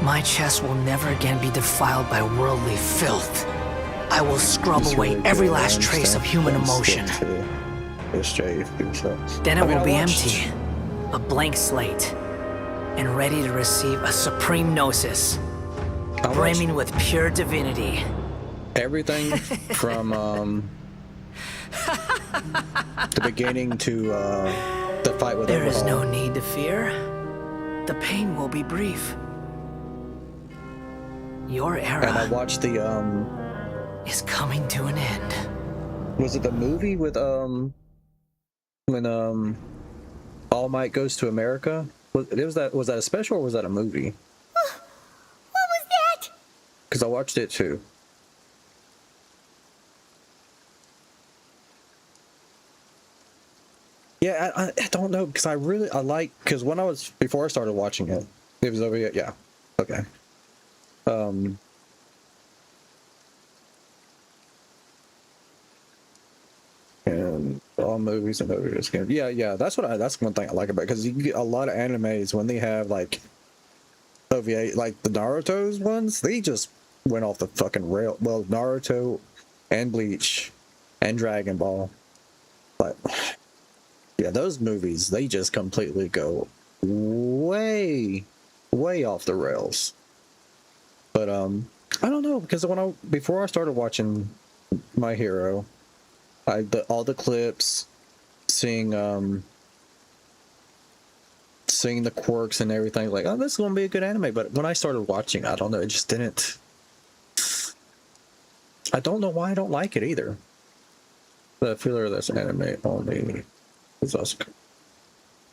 My chest will never again be defiled by worldly filth. I will scrub He's away really every good. I last trace of understand. human Let's emotion. get to SJ, if you so. Then it I mean, will I be watched- empty, a blank slate, and ready to receive a supreme gnosis, I watched brimming with pure divinity. everything from the beginning to the fight with There is Overhaul. no need to fear. The pain will be brief. Your And I era watched the is coming to an end. was it the movie with when All Might goes to America? Was that a special or was that a movie? What was that? Because I watched it too. Yeah, I don't know because I like because when I was before I started watching it, it was over. Yeah, okay. And all movies and movies. Yeah. That's one thing I like about it because you can get a lot of animes when they have like OVA, like the Naruto's ones. They just went off the fucking rail. Well, Naruto and Bleach and Dragon Ball, but yeah, those movies they just completely go way off the rails. But I don't know because before I started watching My Hero, all the clips, seeing the quirks and everything, like, oh, this is gonna be a good anime. But when I started watching, I don't know, it just didn't I don't know why I don't like it either. The filler that's anime only is also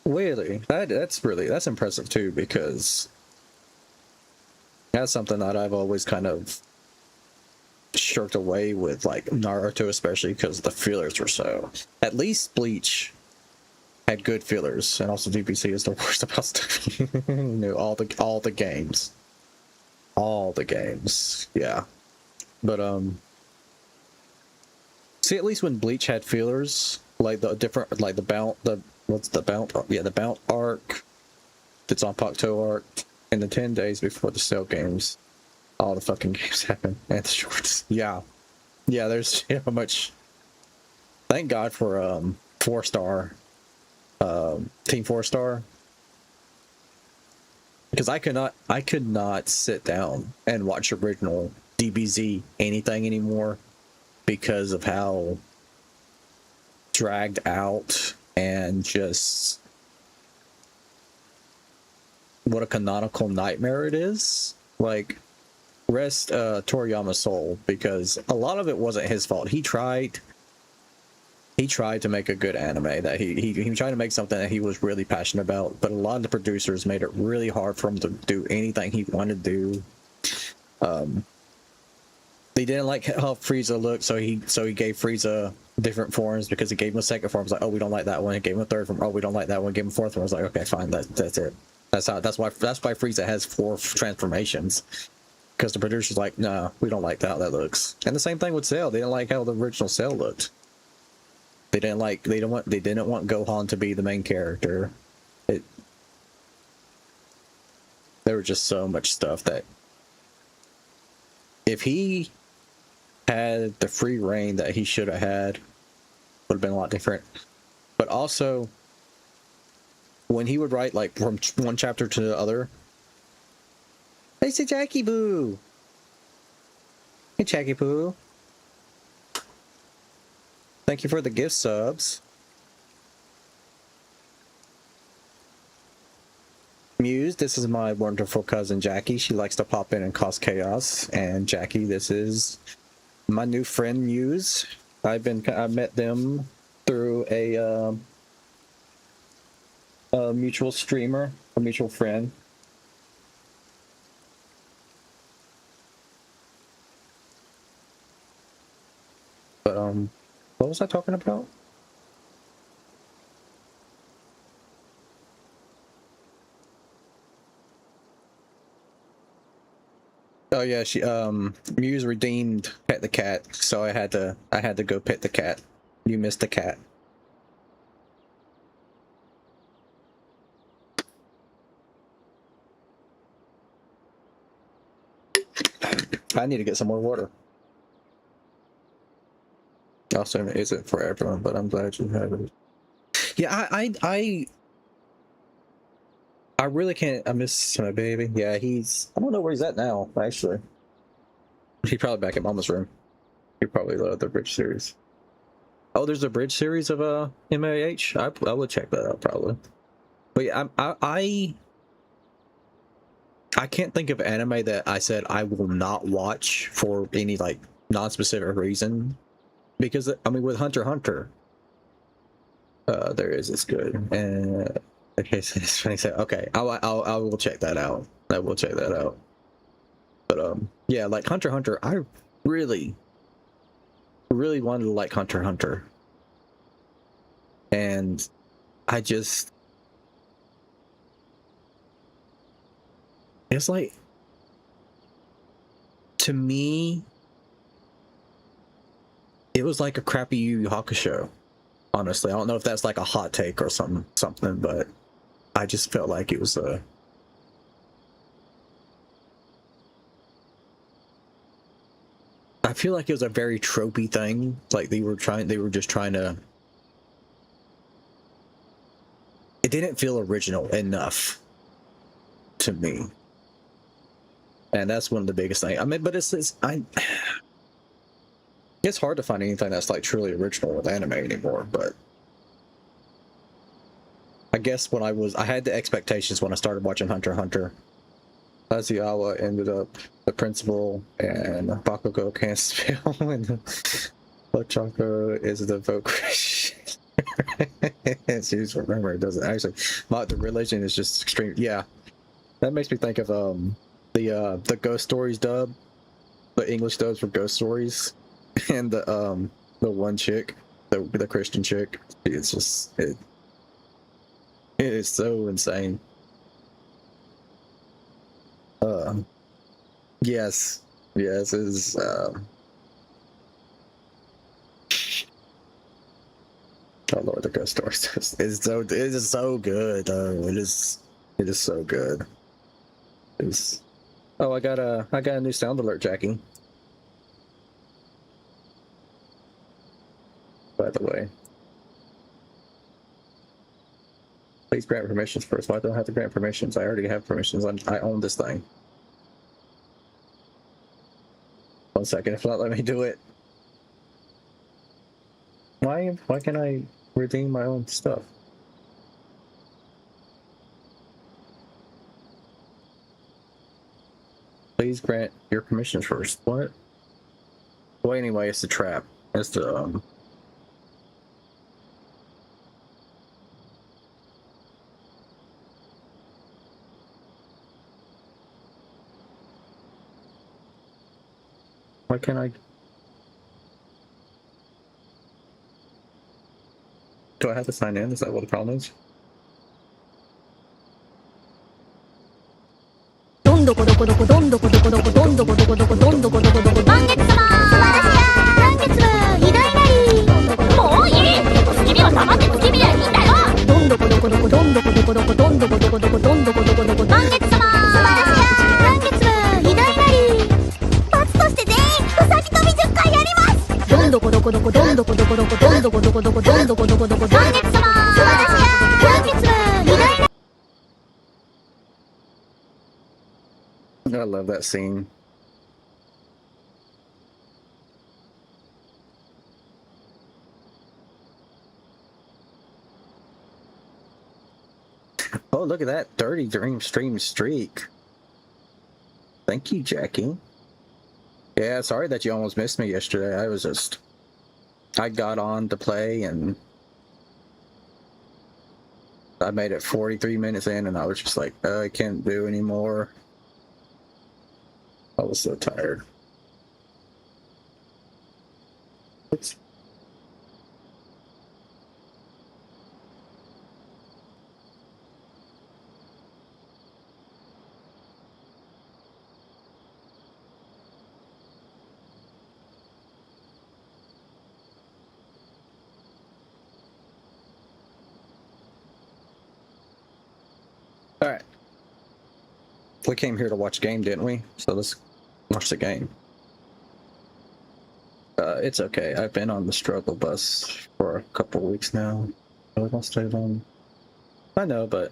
really that's impressive too, because that's something that I've always kind of shirked away with, like Naruto, especially because the fillers were so. At least Bleach had good fillers, and also DBC is the worst about stuff. all the games, yeah. But see, at least when Bleach had fillers, like the different, like the bounce arc, that's on Pakto arc, and the 10 days before the Cell games, all the fucking games happen, and the shorts. Yeah, there's so much. Thank God for 4-star, Team 4-star, because I could not sit down and watch original DBZ anything anymore because of how dragged out and just what a canonical nightmare it is. Like, rest Toriyama's soul, because a lot of it wasn't his fault. He tried to make a good anime, that he tried to make something that he was really passionate about, but a lot of the producers made it really hard for him to do anything he wanted to do. They didn't like how Frieza looked, so he gave Frieza different forms, because he gave him a second form. It was like, oh, we don't like that one. He gave him a third form. Oh, we don't like that one. Gave him a fourth one. I was like, okay, fine. That's it. That's why Frieza has 4 transformations, because the producer's like, no, we don't like how that looks. And the same thing with Cell. They didn't like how the original Cell looked. They didn't want Gohan to be the main character. There was just so much stuff that if he had the free reign that he should have had, would have been a lot different. But also, when he would write, like, from one chapter to the other, hey, say Jackie Boo! Hey, Jackie Boo! Thank you for the gift subs. Muse, this is my wonderful cousin Jackie. She likes to pop in and cause chaos. And Jackie, this is my new friend Muse. I met them through a mutual streamer, a mutual friend. But what was I talking about? Oh yeah, she Muse redeemed Pet the Cat, so I had to go pet the cat. You missed the cat. I need to get some more water. Also, it isn't for everyone, but I'm glad you have it. Yeah, I really can't. I miss my baby. Yeah, I don't know where he's at now, actually. He's probably back at Mama's room. He probably loved the Bridge series. Oh, there's a Bridge series of MAH? I would check that out, probably. But yeah, I can't think of anime that I said I will not watch for any, like, non-specific reason. Because, I mean, with Hunter x Hunter, there is, it's good. And okay, so it's funny. So okay, I will check that out. I will check that out. But yeah, like Hunter x Hunter, I really wanted to like Hunter x Hunter, and I just, it's like, to me, it was like a crappy Yu Yu Hakusho. Honestly, I don't know if that's like a hot take or something, but I just felt like it was a. I feel like it was a very tropey thing. Like they were just trying to. It didn't feel original enough to me, and that's one of the biggest things. I mean, but it's hard to find anything that's like truly original with anime anymore, but I guess when I had the expectations when I started watching Hunter x Hunter. Hasegawa ended up the principal, and Bakugo can't spell, and Ochako is the vocation. She's remember it doesn't actually. The religion is just extreme. Yeah, that makes me think of the Ghost Stories dub, the English dubs for Ghost Stories, and the one chick, the Christian chick. It's just it is so insane. Yes, is oh Lord, the Ghost Stories it is so good. It is so good. Oh, I got a new sound alert, Jackie. By the way, please grant permissions first. Why don't I have to grant permissions? I already have permissions. I own this thing. 1 second, if not, let me do it. Why can't I redeem my own stuff? Please grant your permissions first. What? Well, anyway, it's the trap. It's the Why can't I? Do I have to sign in? Is that what the problem is? I love that scene. Oh, look at that 30 dream stream streak. Thank you, Jackie. Yeah, sorry that you almost missed me yesterday. I got on to play and I made it 43 minutes in and I was just like, I can't do anymore. I was so tired. Oops. All right. We came here to watch a game, didn't we? So let's watch the game. It's okay. I've been on the struggle bus for a couple weeks now. I won't stay long. I know, but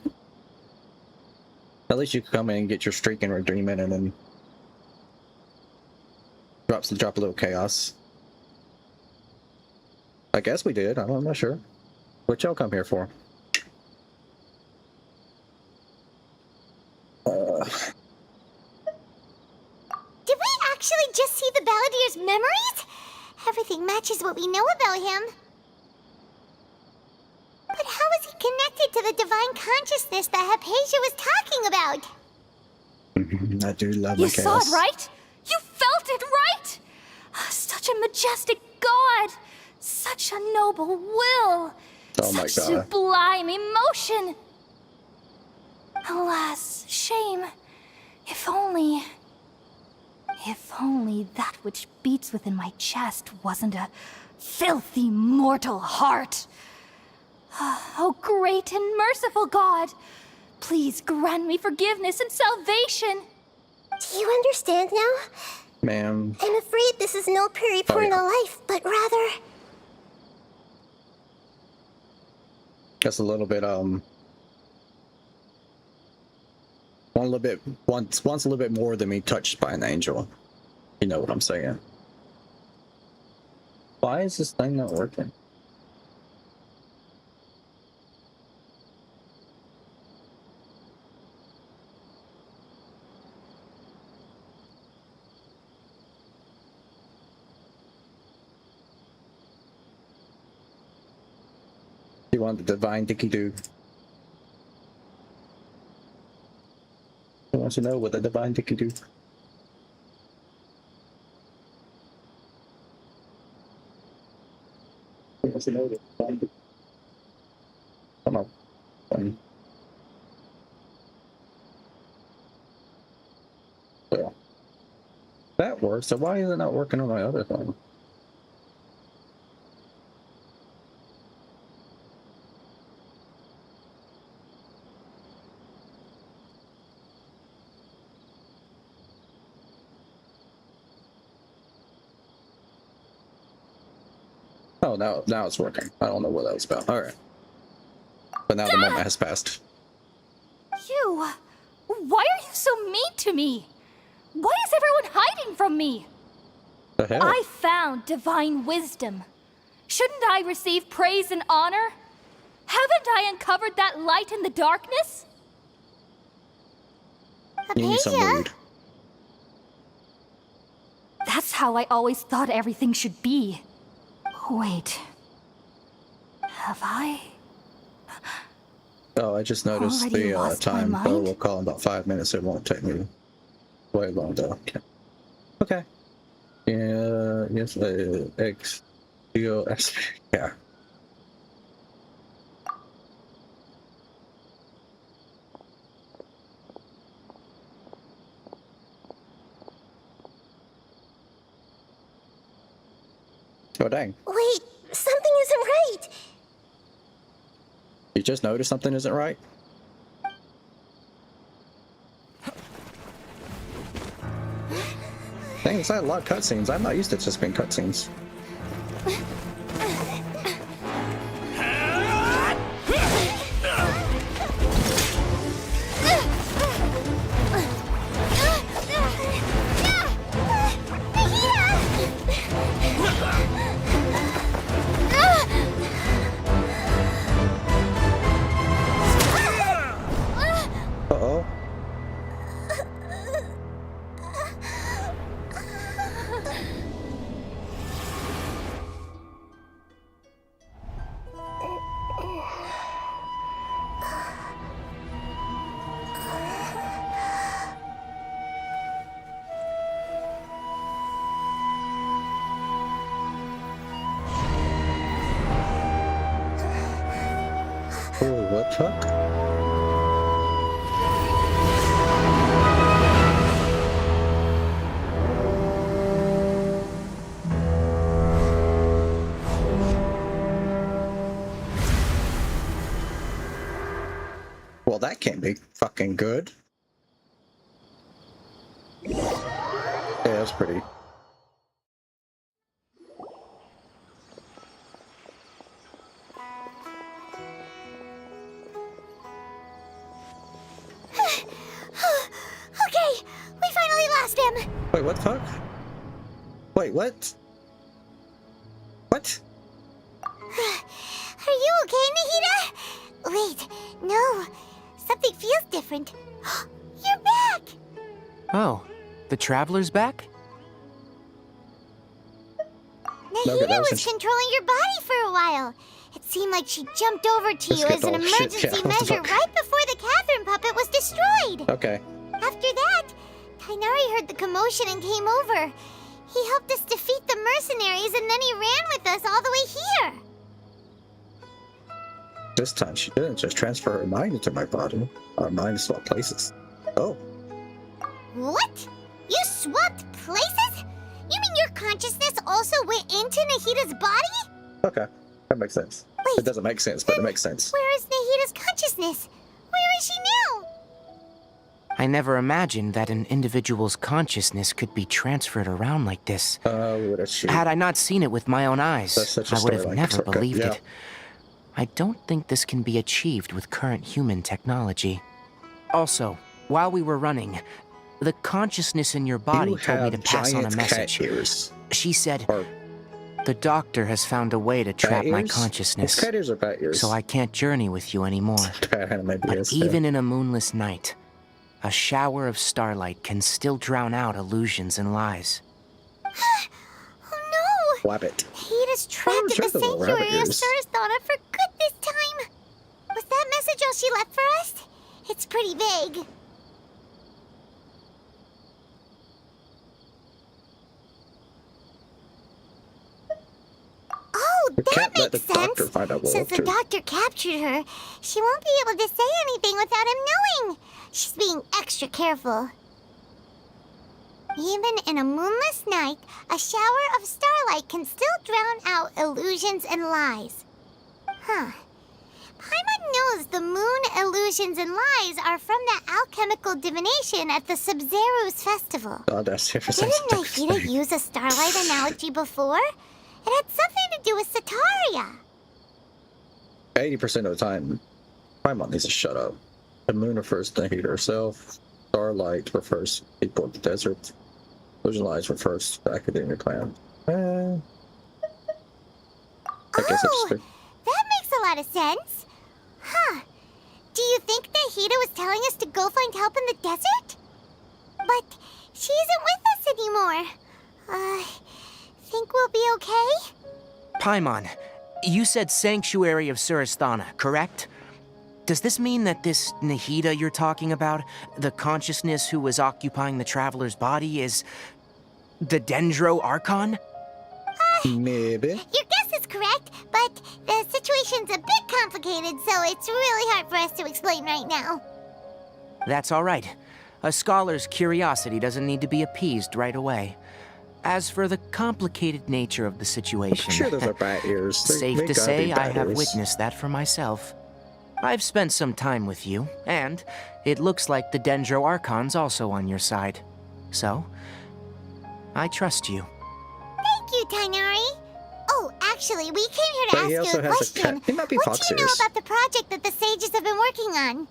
at least you can come in and get your streak and redeem it, and then drop a little chaos. I guess we did. I'm not sure. What y'all come here for? Did we actually just see the Balladeer's memories? Everything matches what we know about him. But how is he connected to the divine consciousness that Hypatia was talking about? I do love You my saw chaos. it, right? You felt it, right? Such a majestic god! Such a noble will! Oh my Such God. sublime emotion! Alas, shame. If only that which beats within my chest wasn't a filthy mortal heart. Oh, great and merciful God, please grant me forgiveness and salvation. Do you understand now? Ma'am. I'm afraid this is no periporno life, but rather... That's a little bit wants a little bit more than me touched by an angel. You know what I'm saying? Why is this thing not working? You want the divine dicky-doo. Who wants to know what the divine dicky-doo? Who wants to know the divine dicky-doo? Come on. Well, that works, so why is it not working on my other thing? Oh, now it's working. I don't know what that was about. Alright. But now the moment has passed. You! Why are you so mean to me? Why is everyone hiding from me? The hell? I found divine wisdom. Shouldn't I receive praise and honor? Haven't I uncovered that light in the darkness? You need some Hypatia? weed. That's how I always thought everything should be. Wait. Have I? Oh, I just noticed Already the lost my time. Oh, mind? we'll call in about 5 minutes. It won't take me way long though. Okay. Yeah, yes, X, yeah. Oh, dang. Wait, something isn't right. You just noticed something isn't right? Dang, it's not a lot of cutscenes. I'm not used to just being cutscenes. Uh-oh. Oh, what the fuck? Well, that can't be fucking good. Yeah, that's pretty. Okay, we finally lost him. Wait, what the fuck? Wait, what? What? Are you okay, Nahida? Wait, no. Something feels different. You're back! Oh, the Traveler's back? Nahida that was was controlling your body for a while. It seemed like she jumped over to you Let's as get an all shit, emergency yeah, what the measure fuck? right before the Catherine puppet was destroyed. Okay. After that, Kainari heard the commotion and came over. He helped us defeat the mercenaries and then he ran with us all the way here. This time she didn't just transfer her mind into my body. Our minds swap places. Oh. What? You swapped places? You mean your consciousness also went into Nahida's body? Okay. That makes sense. Wait, It doesn't make sense, but it makes sense. Where is Nahida's consciousness? Where is she now? I never imagined that an individual's consciousness could be transferred around like this. What a shit. Had I not seen it with my own eyes, That's such a I would have storyline. never Okay, believed yeah. it. I don't think this can be achieved with current human technology. Also, while we were running, the consciousness in your body You told me to have pass on a giant message. cat ears. She said, Or the doctor has found a way to trap bat my ears? consciousness, It's cat ears or bat ears? so I can't journey with you anymore. Maybe But it's, even in a moonless night, a shower of starlight can still drown out illusions and lies. Oh no! Wabbit. Nahida's trapped in the trapped in the rabbit sanctuary of ears. Sursthana for good this time. trail she left for us? It's pretty big. Oh, that makes sense. Since the doctor captured her, she won't be able to say anything without him knowing. She's being extra careful. Even in a moonless night, a shower of starlight can still drown out illusions and lies. Huh. Paimon knows the moon illusions and lies are from that alchemical divination at the Sub-Zero's festival. Oh, that's Didn't Nahida use a starlight analogy before? It had something to do with Sataria. 80% of the time, Paimon needs to shut up. The moon refers to Nahida herself. Starlight refers to people of the desert. Illusion lies refers to the academia clan. I guess it's that makes a lot of sense. Huh. Do you think Nahida was telling us to go find help in the desert? But she isn't with us anymore. Think we'll be okay? Paimon, you said Sanctuary of Surasthana, correct? Does this mean that this Nahida you're talking about, the consciousness who was occupying the traveler's body, is the Dendro Archon? Maybe. Your guess is correct, but the situation's a bit complicated, so it's really hard for us to explain right now. That's all right. A scholar's curiosity doesn't need to be appeased right away. As for the complicated nature of the situation, I'm sure those are bat ears. Safe to say I have witnessed that for myself. I've spent some time with you, and it looks like the Dendro Archon's also on your side. So, I trust you. Thank you, Tainari. Oh, actually, we came here to ask you a question. He might be what do you know about the project that the sages have been working on?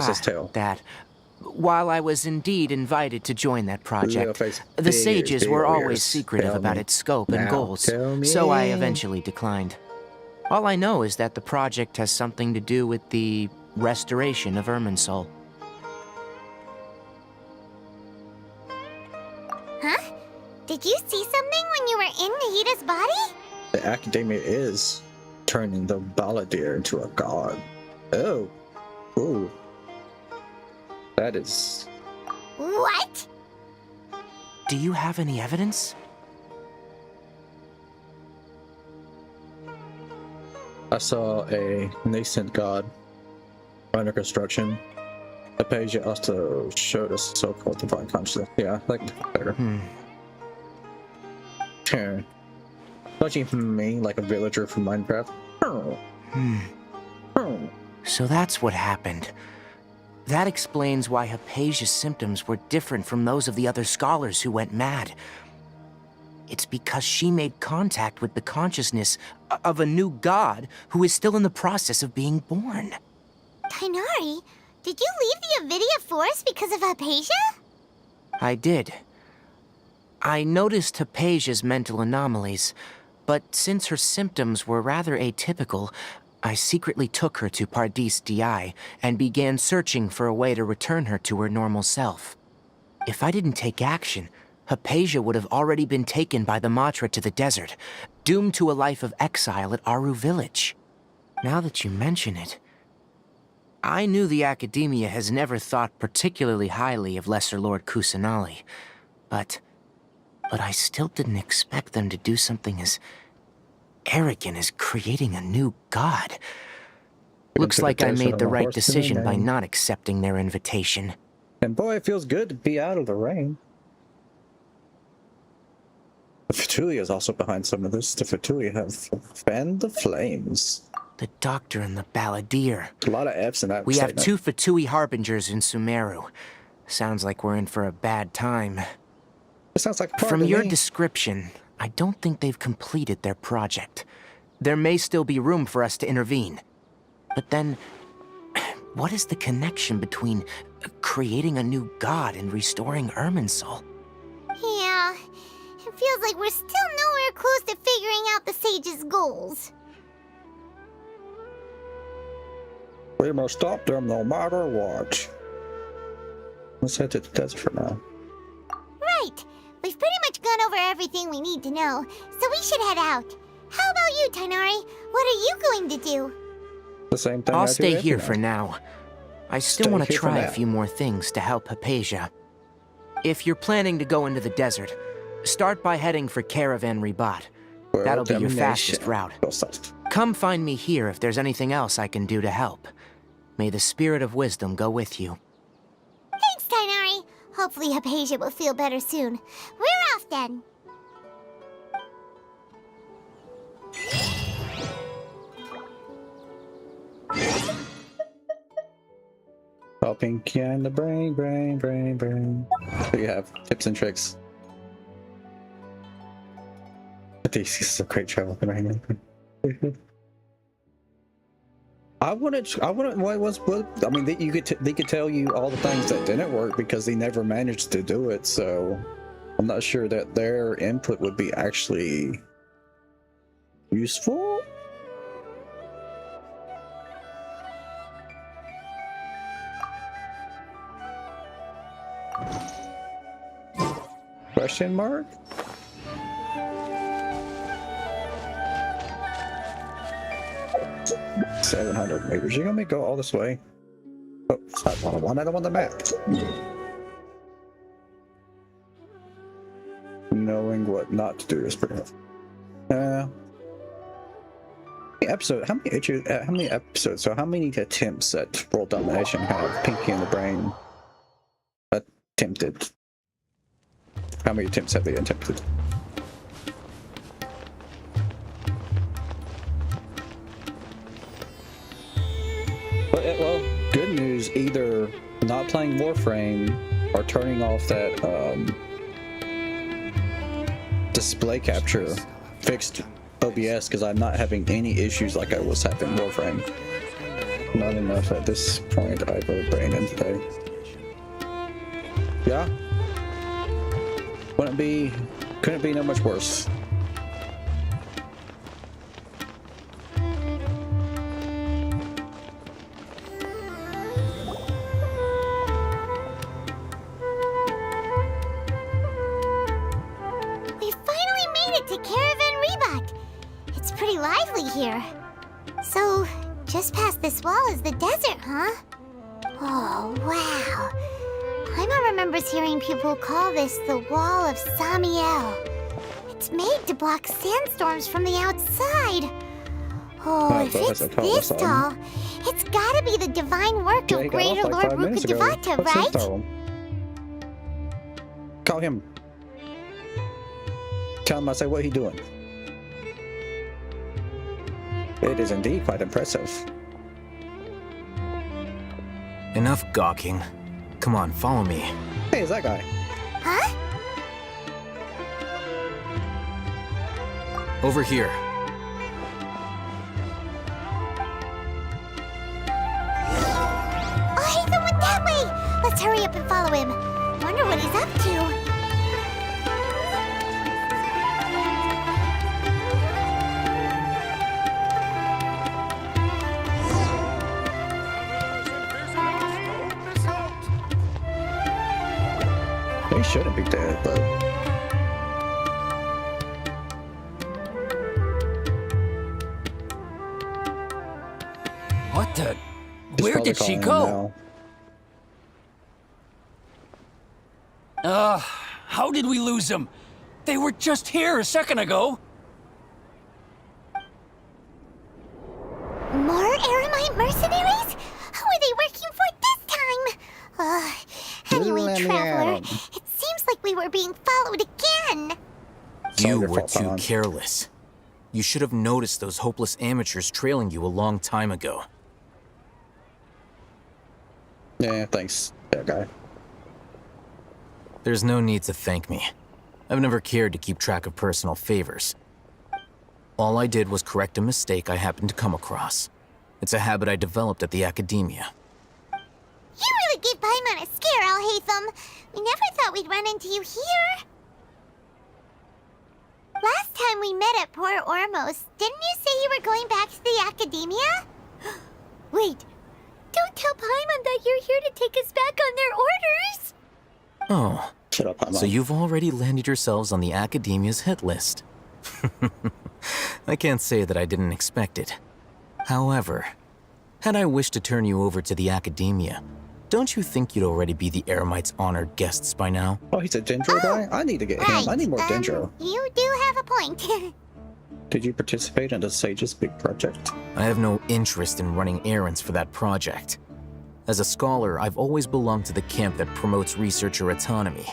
His tail. That. While I was indeed invited to join that project, the sages were always secretive about its scope and goals, so I eventually declined. All I know is that the project has something to do with the restoration of Irminsul. Huh? Did you see something when you were in Nahida's body? The academia is turning the Balladeer into a god. Oh. Ooh. That is... What? Do you have any evidence? I saw a nascent god under construction. Hypatia also showed us so-called divine consciousness. Yeah, like better. Don't you mean like a villager from Minecraft? So that's what happened. That explains why Hypatia's symptoms were different from those of the other scholars who went mad. It's because she made contact with the consciousness of a new god who is still in the process of being born. Tainari, did you leave the Avidia Forest because of Hypatia? I did. I noticed Hypatia's mental anomalies, but since her symptoms were rather atypical, I secretly took her to Pardis Di and began searching for a way to return her to her normal self. If I didn't take action, Hypatia would have already been taken by the Matra to the desert, doomed to a life of exile at Aru village. Now that you mention it, I knew the Academia has never thought particularly highly of Lesser Lord Kusanali, but I still didn't expect them to do something as arrogant as creating a new god. Looks like I made the right decision by not accepting their invitation. And boy, it feels good to be out of the rain. The Fetulia is also behind some of this. The Fetulia have fanned the flames. The Doctor and the Balladeer. A lot of F's in that We statement. have 2 Fatui Harbingers in Sumeru. Sounds like we're in for a bad time. It sounds like a part From of your me. description, I don't think they've completed their project. There may still be room for us to intervene. But then, what is the connection between creating a new god and restoring Irminsul? Yeah, it feels like we're still nowhere close to figuring out the sage's goals. We must stop them no matter what. Let's head to the desert for now. Right. We've pretty much gone over everything we need to know, so we should head out. How about you, Tainari? What are you going to do? The same thing. I'll I do stay every here night. for now. I still Stay want to here for try a now. few more things to help Hypatia. If you're planning to go into the desert, start by heading for Caravan Ribat. World That'll be your domination. fastest route. Well, stop. Come find me here if there's anything else I can do to help. May the spirit of wisdom go with you. Thanks, Tainari. Hopefully Hypatia will feel better soon. We're off then. Oh, Pinky and the brain. So you have tips and tricks. This is a great travel. I wouldn't. What? I mean, they could tell you all the things that didn't work because they never managed to do it. So I'm not sure that their input would be actually useful. Question mark? $700 meters. You're gonna make go all this way? Oh, it's not one. Another one on the map. Knowing what not to do is pretty much. How many episodes? So how many attempts at world domination have Pinky and the Brain attempted? How many attempts have they attempted? Well, good news, either not playing Warframe or turning off that display capture fixed OBS, because I'm not having any issues like I was having Warframe. Not enough at this point. I vote Brandon today. Yeah. Couldn't be no much worse. We finally made it to Caravan Ribat. It's pretty lively here. So, just past this wall is the desert, huh? Oh, wow. Paimon remembers hearing people call this the Wall of Samiel. It's made to block sandstorms from the outside. Oh, if it's this tall, it's gotta be the divine work of Greater Lord Rukkhadevata, right? Call him. Tell him I say what he doing. It is indeed quite impressive. Enough gawking. Come on, follow me. Hey, is that guy? Huh? Over here. Oh, hey, the one that way! Let's hurry up and follow him. Wonder what he's up to. He shouldn't be dead, but What the? just Where probably did she calling him go? now. How did we lose them? They were just here a second ago. More Aramite mercenaries? Who are they working for this time? Anyway, Let me Traveler, out. it seems like we were being followed again. It's all You your were fault, too Paimon. careless. You should have noticed those hopeless amateurs trailing you a long time ago. Yeah, thanks, that guy. There's no need to thank me. I've never cared to keep track of personal favors. All I did was correct a mistake I happened to come across. It's a habit I developed at the academia. You really gave Paimon a scare, Alhaitham. We never thought we'd run into you here. Last time we met at Port Ormos, didn't you say you were going back to the academia? Wait, don't tell Paimon that you're here to take us back on their orders. Oh, Shut up, Paimon. so you've already landed yourselves on the academia's hit list. I can't say that I didn't expect it. However, Had I wished to turn you over to the academia, don't you think you'd already be the Eremite's honored guests by now? Oh, he's a Dendro guy? I need to get him. I need more Dendro. You do have a point. Did you participate in the Sage's big project? I have no interest in running errands for that project. As a scholar, I've always belonged to the camp that promotes researcher autonomy.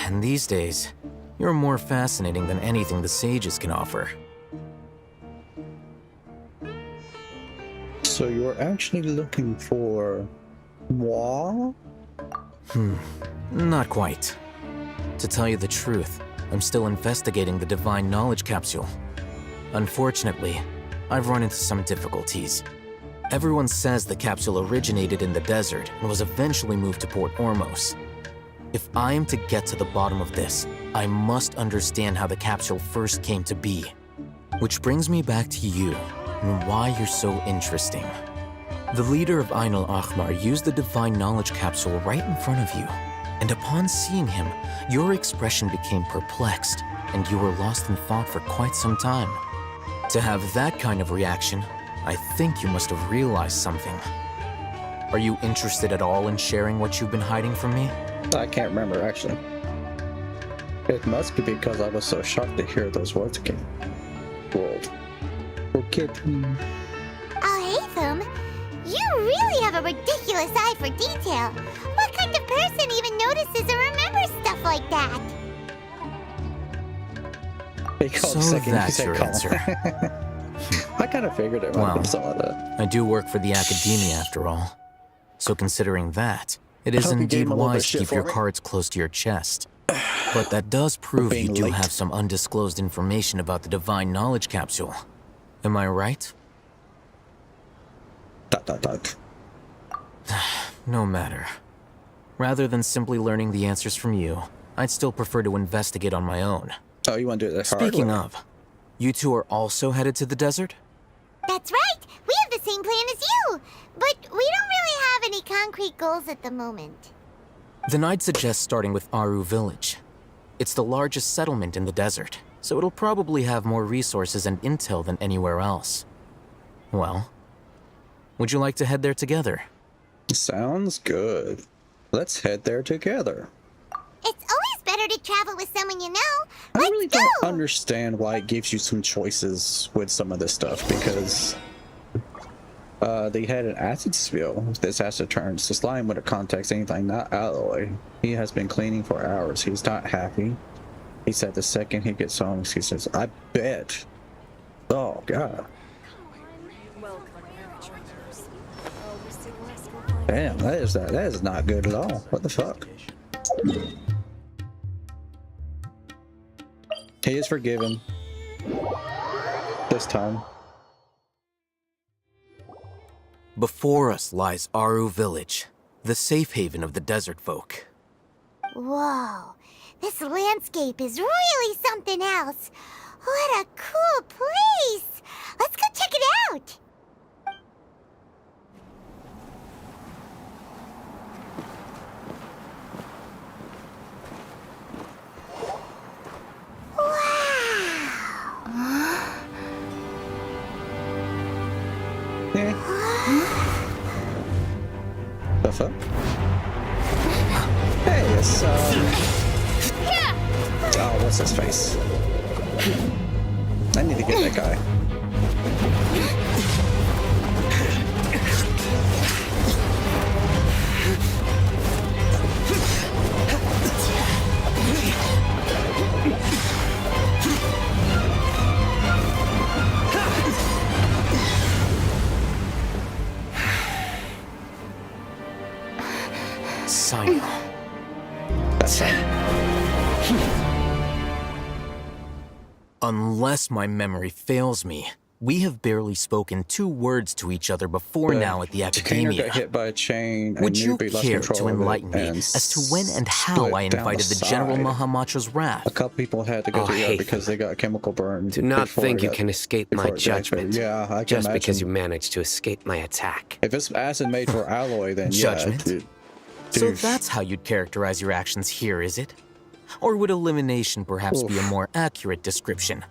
And these days, you're more fascinating than anything the Sages can offer. So you're actually looking for moi? Not quite. To tell you the truth, I'm still investigating the Divine Knowledge Capsule. Unfortunately, I've run into some difficulties. Everyone says the capsule originated in the desert and was eventually moved to Port Ormos. If I am to get to the bottom of this, I must understand how the capsule first came to be. Which brings me back to you, and why you're so interesting. The leader of Ain al-Ahmar used the Divine Knowledge Capsule right in front of you, and upon seeing him, your expression became perplexed, and you were lost in thought for quite some time. To have that kind of reaction, I think you must have realized something. Are you interested at all in sharing what you've been hiding from me? I can't remember, actually. It must be because I was so shocked to hear those words again. World. Okay. Oh, Hatham, you really have a ridiculous eye for detail. What kind of person even notices or remembers stuff like that? So that's your answer. I kind of figured it might have been some of that. I do work for the academia after all. So considering that, it is indeed wise to keep your cards close to your chest. But that does prove you do have some undisclosed information about the Divine Knowledge Capsule. Am I right? No matter. Rather than simply learning the answers from you, I'd still prefer to investigate on my own. Oh, you want to do it the hard way? Speaking of, you two are also headed to the desert? That's right. We have the same plan as you. But we don't really have any concrete goals at the moment. Then I'd suggest starting with Aru Village. It's the largest settlement in the desert, so it'll probably have more resources and intel than anywhere else. Well, would you like to head there together? Sounds good. Let's head there together. It's always better to travel with someone you know. I really don't understand why it gives you some choices with some of this stuff, because they had an acid spill. This acid turns to slime when it contacts anything not alloy. He has been cleaning for hours. He's not happy. He said the second he gets home, he says, I bet. Oh, God. Damn, that is not good at all. What the fuck? He is forgiven. This time. Before us lies Aru Village, the safe haven of the desert folk. Whoa, this landscape is really something else. What a cool place! Let's go check it out! The fuck? Hey, it's oh, what's his face? I need to get that guy. Simon. That's it. Unless my memory fails me, we have barely spoken 2 words to each other before now at the academia. Got hit by a chain. Would you care to enlighten me as to when and how I invited the General Mahamatra's wrath? A couple people had to go to the ER because they got chemical burn. Do not think you can escape my judgment. Yeah, I can just imagine. because you managed to escape my attack. If it's acid made for alloy, then Judgment? yeah. Dude. So that's how you'd characterize your actions here, is it? Or would elimination perhaps be a more accurate description?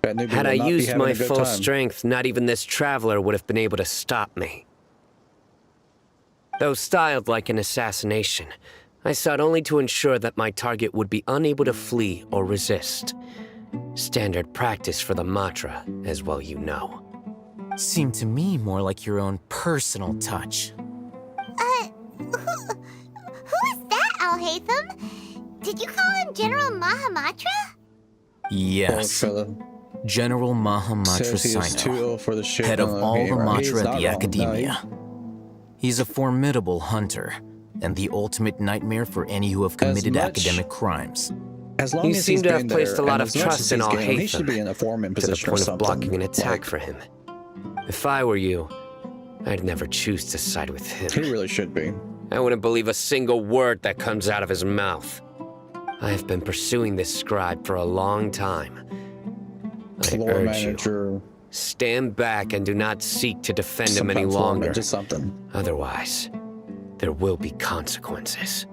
That newbie Had will I not be used having my a good full time. strength, not even this traveler would have been able to stop me. Though styled like an assassination, I sought only to ensure that my target would be unable to flee or resist. Standard practice for the Matra, as well you know. Seemed to me more like your own personal touch. Who is that, Alhaitham? Did you call him General Mahamatra? Yes. Poor fella. General Mahamatra Says he is too Sino, ill for the shit. head of all the He's Matra not at the wrong. Academia. No, He's a formidable hunter, and the ultimate nightmare for any who have committed academic crimes. as long You as seem he's to have been placed a there, lot and of as much trust as in he's gained, he should Alhaitham, be in a foreman to the position or point of something. blocking an attack Like, for him. If I were you, I'd never choose to side with him. he really should be. I wouldn't believe a single word that comes out of his mouth. I have been pursuing this scribe for a long time. I Floor urge manager, you, stand back and do not seek to defend him some any kind of floor longer. manager, something. Otherwise, there will be consequences.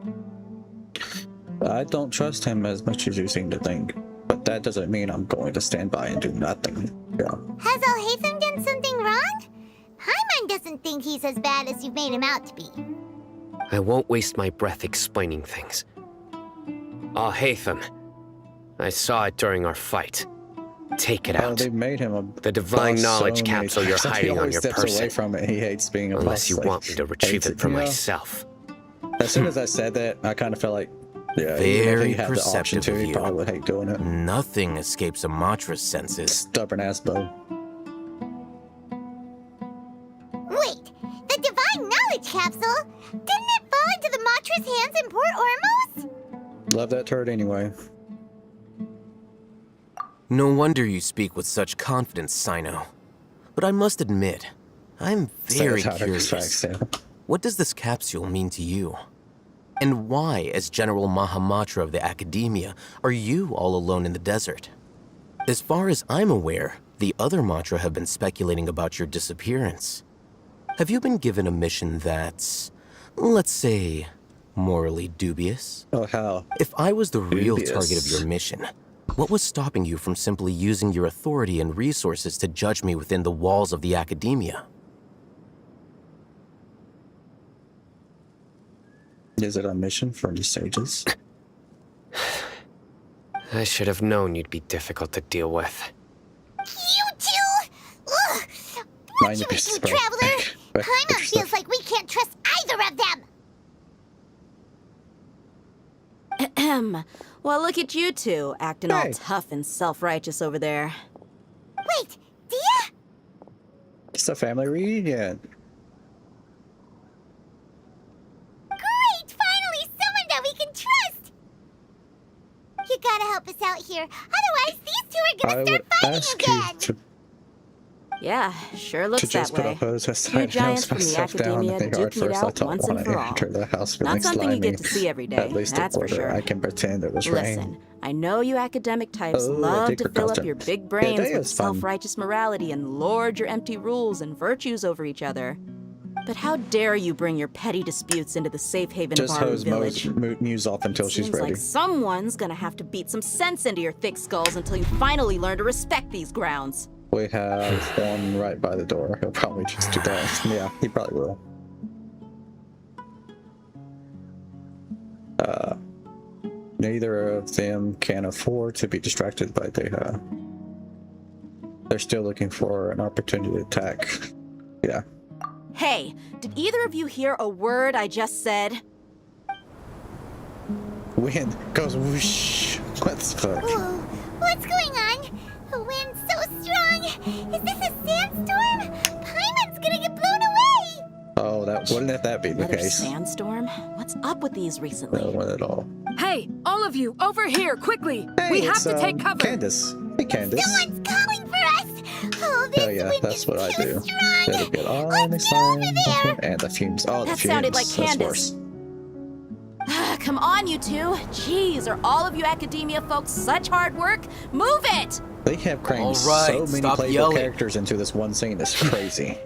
I don't trust him as much as you seem to think, but that doesn't mean I'm going to stand by and do nothing. Yeah. Has Alhaitham done something wrong? Paimon doesn't think he's as bad as you've made him out to be. I won't waste my breath explaining things. Alhaitham, I saw it during our fight. Take it out. They made him a The divine boss knowledge so many capsule you're times that hiding he on always your steps person. away from it. He hates being a boss. Unless you like, want me to retrieve hates it for you know? myself. As soon as I said that, I kind of felt like, yeah, even if Very he had the option perceptive to, of he you. probably would hate doing it. Nothing escapes a Matra's senses. Stubborn ass Bo. Wait, the divine knowledge capsule? Didn't it fall into the Matra's hands in Port Ormos? Love that turd anyway. No wonder you speak with such confidence, Sino. But I must admit, I'm very Says how to curious. extract Sam. What does this capsule mean to you? And why, as General Mahamatra of the Academia, are you all alone in the desert? As far as I'm aware, the other Matra have been speculating about your disappearance. Have you been given a mission that's, let's say, morally dubious? Oh, how? If I was the real Dubious. target of your mission, what was stopping you from simply using your authority and resources to judge me within the walls of the Academia? Is it a mission for the sages? I should have known you'd be difficult to deal with. You two? Ugh! What Mind you your do, business, Traveler? back Paimon your feels stuff. like we can't trust either of them. Ahem. Well, look at you two, acting all Hey. tough and self-righteous over there. Wait, Dia? It's a family reunion. Great! Finally, someone that we can trust! You gotta help us out here. Otherwise, these two are I gonna would start fighting ask again. you to Yeah, sure looks that just put way. a hose Two aside and giants from the myself down Academia in the yard duking it first. I out don't once and want for to all. enter the house Not feeling something you slimy. get to see every day, At least that's a for quarter. sure. I can pretend it was rain. Listen, I know you academic types Oh, I love dig to for fill up content. your big Yeah, brains that with is fun. self-righteous morality and lord your empty rules and virtues over each other. But how dare you bring your petty disputes into the safe haven Just of our hose village? Muse off until she's Seems ready. like someone's gonna have to beat some sense into your thick skulls until you finally learn to respect these grounds. We have one right by the door. He'll probably just do that. Yeah, he probably will. Neither of them can afford to be distracted by Deha. They're still looking for an opportunity to attack. Yeah. Hey, did either of you hear a word I just said? Wind goes whoosh. What the fuck? Whoa, what's going on? The wind's so strong. Is this a sandstorm? Paimon's gonna get blown away. Oh, wouldn't that be the Another case? sandstorm? What's up with these recently? No one at all. Hey, all of you, over here, quickly! Hey, We have it's, to take cover! Candace. Hey, Candace. Someone's calling for us. Oh, this Oh yeah, wind that's is what I too do. strong. Gotta get on Let's get over there. and the fumes. Oh, the That fumes. sounded like That's Candace. worse. Come on, you two. Jeez, are all of you academia folks such hard work? Move it! They have crammed All so right, many stop playable yelling. characters into this one scene. It's crazy.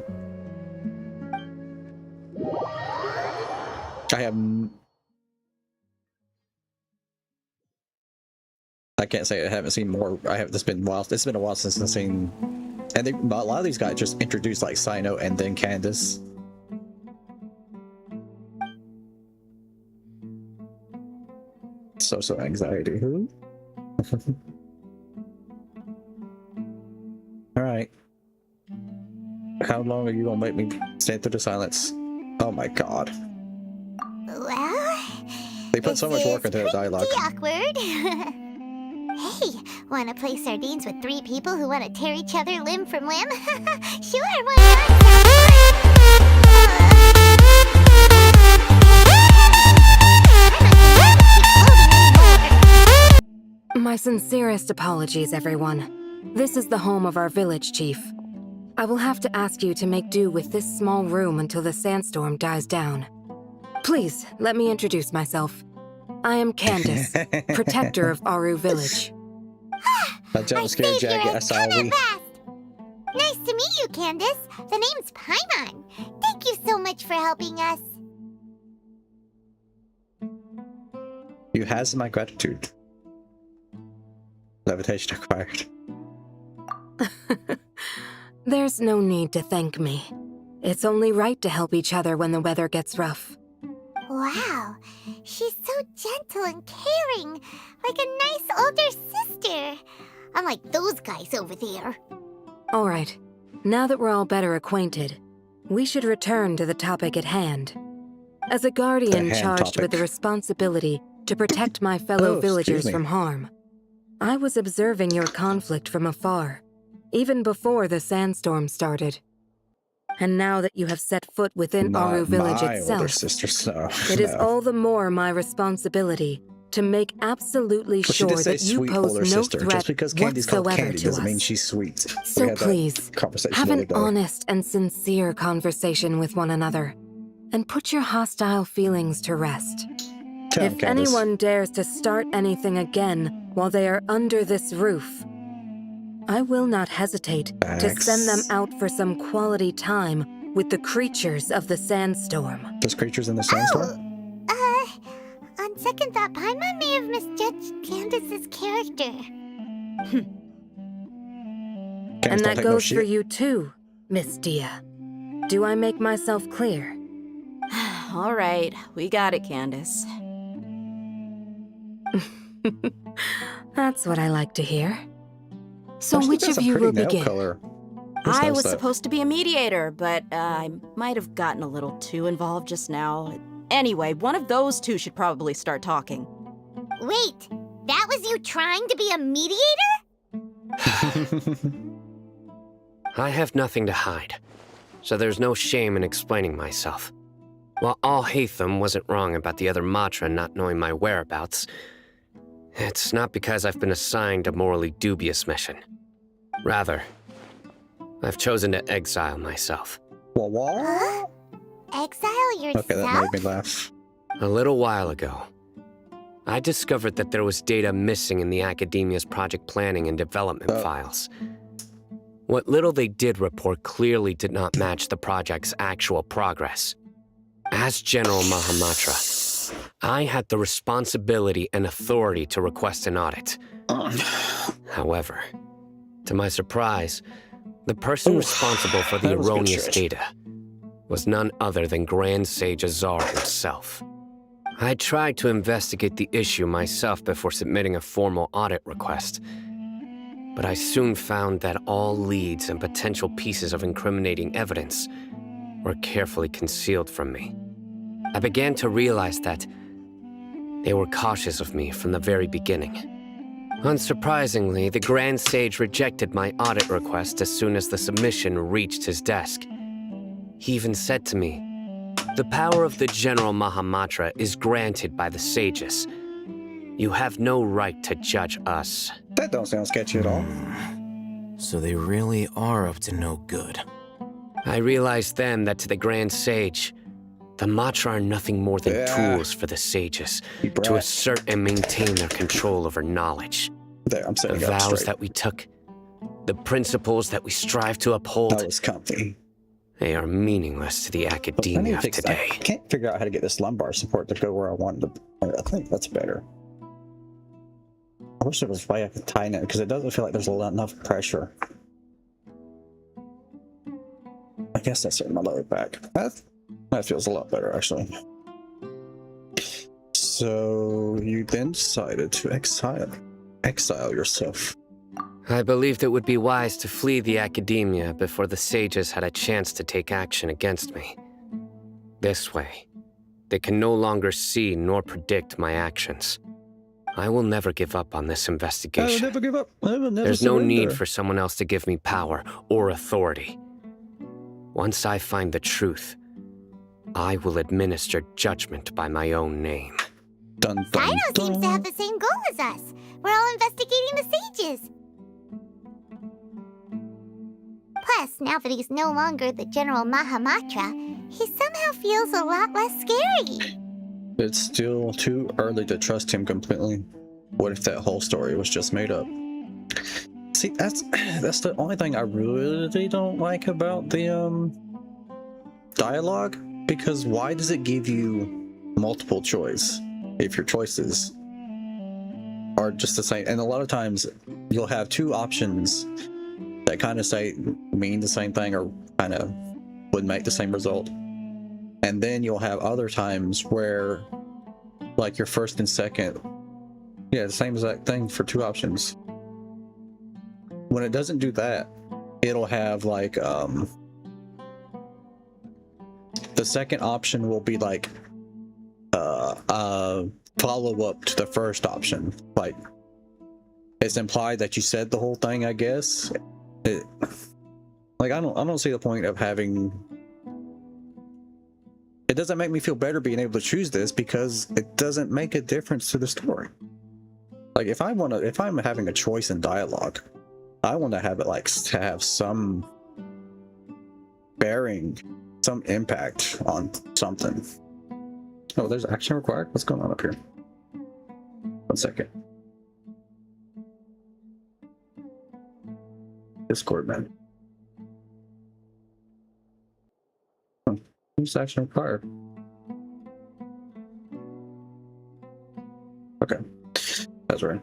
I have I can't say I haven't seen more. It's been a while. It's been a while since I've seen. And a lot of these guys just introduced like Sino and then Candace. Social anxiety. Who? All right. How long are you gonna make me stand through the silence? Oh my god. Well, They put so much work into that dialogue. awkward. Hey, wanna play sardines with 3 people who wanna tear each other limb from limb? Sure, why not? My sincerest apologies, everyone. This is the home of our village chief. I will have to ask you to make do with this small room until the sandstorm dies down. Please, let me introduce myself. I am Candace, protector of Aru Village. I saved your ass at last. Nice to meet you, Candace. The name's Paimon. Thank you so much for helping us. You has my gratitude. Levitation acquired. There's no need to thank me. It's only right to help each other when the weather gets rough. Wow, she's so gentle and caring, like a nice older sister. Unlike those guys over there. All right, now that we're all better acquainted, we should return to the topic at hand. As a guardian charged with the responsibility to protect my fellow villagers from harm, I was observing your conflict from afar, even before the sandstorm started. And now that you have set foot within Aru Village itself, it is all the more my responsibility to make absolutely sure that you pose no threat just because Candy's called whatsoever Candy to doesn't us. mean she's sweet. So please, have an honest and sincere conversation with one another, and put your hostile feelings to rest. If anyone dares to start anything again while they are under this roof, I will not hesitate to send them out for some quality time with the creatures of the sandstorm. Those creatures in the sandstorm? On second thought, Paimon may have misjudged Candace's character. And that goes for you too, Miss Dia. Do I make myself clear? All right, we got it, Candace. That's what I like to hear. So which of you will begin? I was supposed to be a mediator, but I might have gotten a little too involved just now. Anyway, one of those two should probably start talking. Wait, that was you trying to be a mediator? I have nothing to hide, so there's no shame in explaining myself. While Al-Haytham wasn't wrong about the other Matra not knowing my whereabouts, it's not because I've been assigned a morally dubious mission. Rather, I've chosen to exile myself. Huh? Exile yourself? Okay, that made me laugh. A little while ago, I discovered that there was data missing in the Academia's project planning and development files. What little they did report clearly did not match the project's actual progress. As General Mahamatra, I had the responsibility and authority to request an audit. However, to my surprise, the person responsible for the erroneous data was none other than Grand Sage Azar himself. I tried to investigate the issue myself before submitting a formal audit request, but I soon found that all leads and potential pieces of incriminating evidence were carefully concealed from me. I began to realize that they were cautious of me from the very beginning. Unsurprisingly, the Grand Sage rejected my audit request as soon as the submission reached his desk. He even said to me, "The power of the General Mahamatra is granted by the sages. You have no right to judge us." That don't sound sketchy at all. So they really are up to no good. I realized then that to the Grand Sage, the Matra are nothing more than tools for the sages to assert and maintain their control over knowledge. There, I'm the vows that we took, the principles that we strive to uphold, that was comfy. They are meaningless to the academia of today. I can't figure out how to get this lumbar support to go where I wanted to. I think that's better. wish there was a way I could tighten it because it doesn't feel like there's enough pressure. I guess that's in my lower back. That feels a lot better, actually. So you then decided to exile yourself. I believed it would be wise to flee the academia before the sages had a chance to take action against me. This way, they can no longer see nor predict my actions. I will never give up on this investigation. I will never give up. I will never There's no surrender. need for someone else to give me power or authority. Once I find the truth, I will administer judgment by my own name. Dun, dun, Sino dun. seems to have the same goal as us. We're all investigating the sages. Plus, now that he's no longer the General Mahamatra, he somehow feels a lot less scary. It's still too early to trust him completely. What if that whole story was just made up? See, that's the only thing I really don't like about the dialogue, because why does it give you multiple choice if your choices are just the same? And a lot of times you'll have two options that kind of mean the same thing or kind of would make the same result. And then you'll have other times where, like, your first and second, the same exact thing for two options. When it doesn't do that, it'll have like the second option will be like follow up to the first option. Like, it's implied that you said the whole thing, I guess. Like, I don't see the point of having. It doesn't make me feel better being able to choose this because it doesn't make a difference to the story. Like, if I'm having a choice in dialogue, I want to have it to have some bearing, some impact on something. Oh, there's action required? What's going on up here? 1 second. Discord, man. Oh, who's action required? Okay. That's right.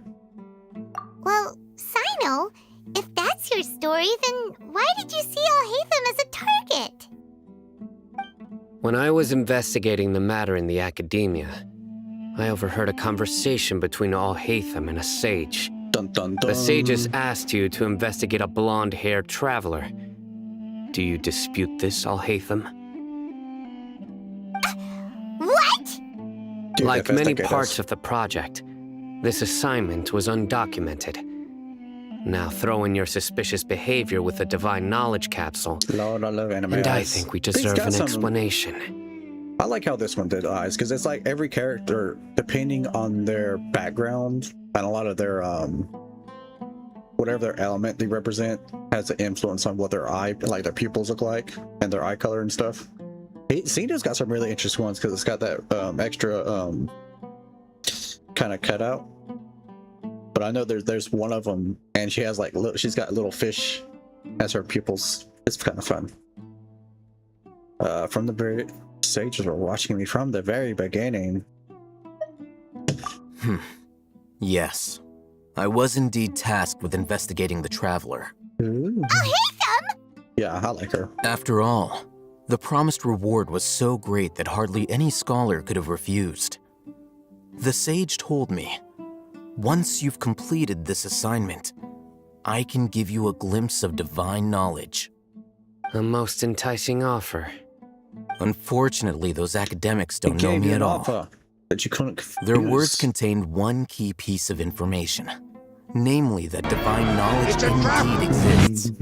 Well, Sino, if that's your story, then why did you see Alhaitham as a target? When I was investigating the matter in the academia, I overheard a conversation between Alhaitham and a sage. Dun, dun, dun. The sages asked you to investigate a blonde-haired traveler. Do you dispute this, Alhaitham? What? Dude, Like many investigate parts us. of the project, this assignment was undocumented. Now throw in your suspicious behavior with the divine knowledge capsule, Lord, I love anime and I eyes. think we These deserve got an some- explanation. I like how this one did eyes, because it's like every character, depending on their background and a lot of their whatever their element they represent, has an influence on what their their pupils look like and their eye color and stuff. Cena's got some really interesting ones because it's got that extra kind of cutout. But I know there's one of them, and she has she's got little fish as her pupils. It's kind of fun. From the very sages were watching me from the very beginning. Yes. I was indeed tasked with investigating the traveler. Ooh. Alhaitham! Yeah, I like her. After all, the promised reward was so great that hardly any scholar could have refused. The sage told me, once you've completed this assignment, I can give you a glimpse of divine knowledge. A most enticing offer. Unfortunately, those academics don't know Gave me you at an all. offer that you couldn't Their refuse. words contained one key piece of information, namely that divine knowledge indeed exists.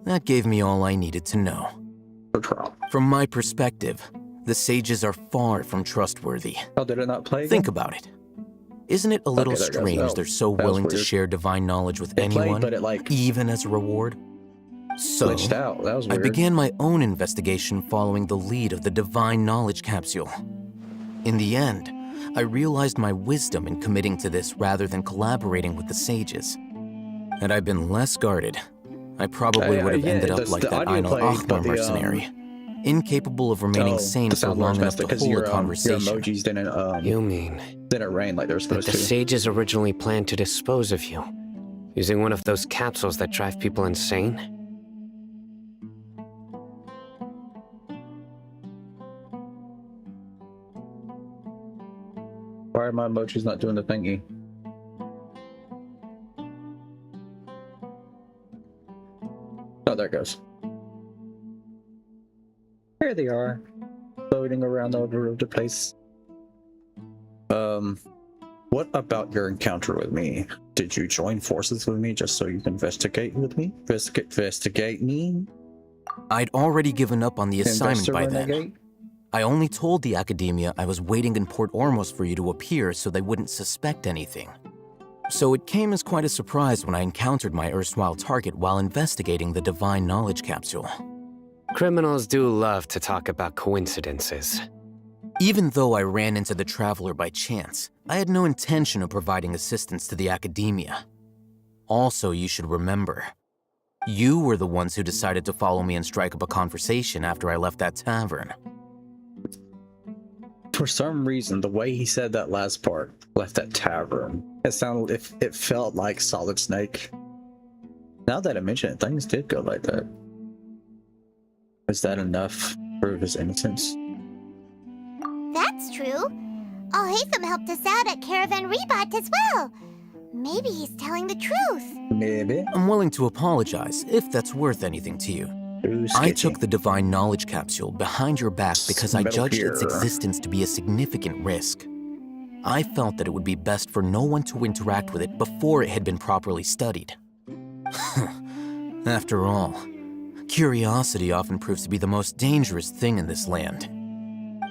That gave me all I needed to know. From my perspective, the sages are far from trustworthy. Oh, did it not play? Think about it. Isn't it a little Okay, there it goes. strange Oh, they're so that was willing to weird. share divine knowledge with It played, anyone, but it, even as a reward? So, glitched out. That was I weird. began my own investigation following the lead of the divine knowledge capsule. In the end, I realized my wisdom in committing to this rather than collaborating with the sages. Had I been less guarded, I probably would have ended up like that Einal Achmar mercenary, incapable of remaining sane for long enough to hold a conversation. Your emojis didn't rain like they're supposed the to. sages originally planned to dispose of you, using one of those capsules that drive people insane? Why are my emojis not doing the thingy? Oh, there it goes. Here they are, floating around all over the place. What about your encounter with me? Did you join forces with me just so you can investigate with me? Investigate me? I'd already given up on the assignment by then. Renegade? I only told the Academia I was waiting in Port Ormos for you to appear so they wouldn't suspect anything. So it came as quite a surprise when I encountered my erstwhile target while investigating the Divine Knowledge Capsule. Criminals do love to talk about coincidences. Even though I ran into the Traveler by chance, I had no intention of providing assistance to the Academia. Also, you should remember, you were the ones who decided to follow me and strike up a conversation after I left that tavern. For some reason, the way he said that last part, left that tavern, it felt like Solid Snake. Now that I mention it, things did go like that. Is that enough to prove his innocence? That's true. Al-Haytham helped us out at Caravan Rebat as well. Maybe he's telling the truth. Maybe. I'm willing to apologize if that's worth anything to you. I took the Divine Knowledge Capsule behind your back because I judged its existence to be a significant risk. I felt that it would be best for no one to interact with it before it had been properly studied. After all, curiosity often proves to be the most dangerous thing in this land.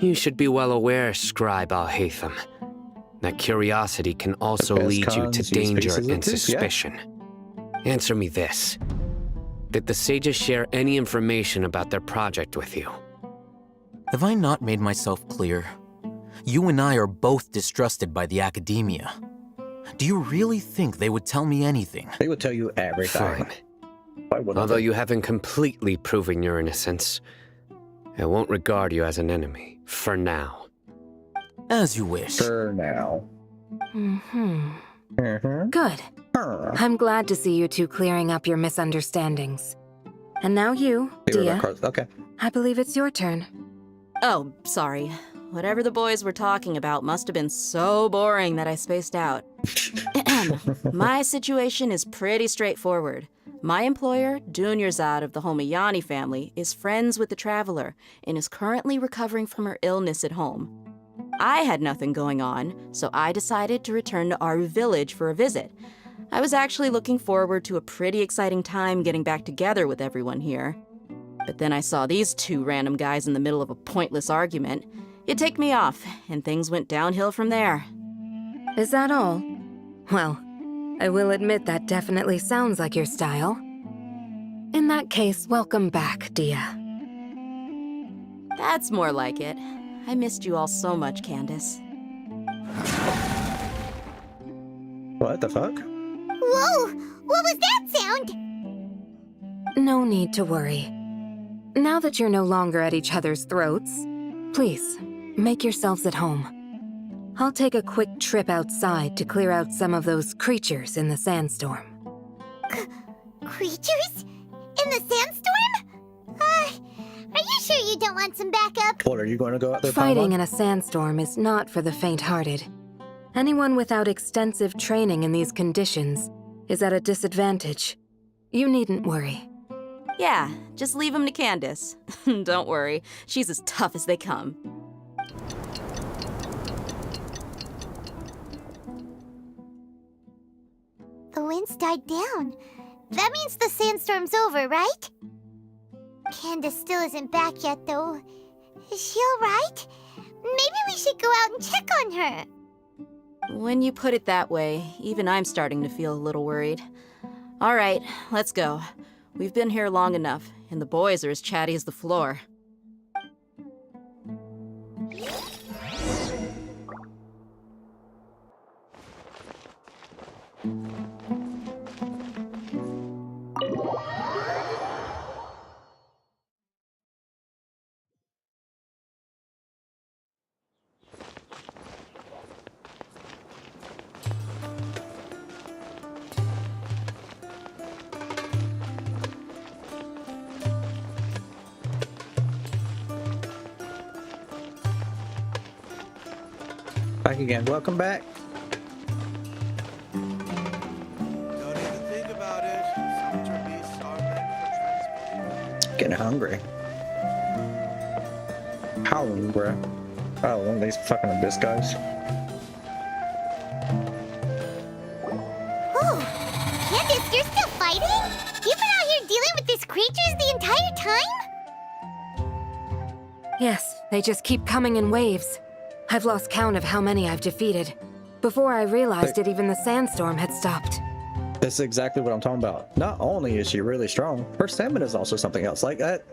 You should be well aware, Scribe Al-Haytham, that curiosity can also lead you to danger and suspicion. Answer me this. Did the sages share any information about their project with you? Have I not made myself clear? You and I are both distrusted by the Academia. Do you really think they would tell me anything? They would tell you everything. Fine. Although you haven't completely proven your innocence, I won't regard you as an enemy, for now. As you wish. For now. Good. I'm glad to see you two clearing up your misunderstandings. And now you, Dia. Okay. I believe it's your turn. Oh, sorry. Whatever the boys were talking about must have been so boring that I spaced out. My situation is pretty straightforward. My employer, Dunyarzad of the Homayani family, is friends with the Traveler and is currently recovering from her illness at home. I had nothing going on, so I decided to return to Aru village for a visit. I was actually looking forward to a pretty exciting time getting back together with everyone here. But then I saw these two random guys in the middle of a pointless argument. It ticked me off, and things went downhill from there. Is that all? Well, I will admit that definitely sounds like your style. In that case, welcome back, Dia. That's more like it. I missed you all so much, Candace. What the fuck? Whoa! What was that sound? No need to worry. Now that you're no longer at each other's throats, please, make yourselves at home. I'll take a quick trip outside to clear out some of those creatures in the sandstorm. Creatures? In the sandstorm? Are you sure you don't want some backup? What, are you going to go out there? Fighting in a sandstorm is not for the faint-hearted. Anyone without extensive training in these conditions is at a disadvantage. You needn't worry. Yeah, just leave him to Candace. Don't worry, she's as tough as they come. The wind's died down. That means the sandstorm's over, right? Candace still isn't back yet, though. Is she alright? Maybe we should go out and check on her. When you put it that way, even I'm starting to feel a little worried. All right, let's go. We've been here long enough, and the boys are as chatty as the floor. Back again. Welcome back. Don't even think about it. Some tourists are meant for transport. Getting hungry. How hungry? Oh, one of these fucking abyss guys. Oh, Candace, you're still fighting? You've been out here dealing with these creatures the entire time? Yes, they just keep coming in waves. I've lost count of how many I've defeated. Before I realized it, even the sandstorm had stopped. That's exactly what I'm talking about. Not only is she really strong, her stamina is also something else. Like that.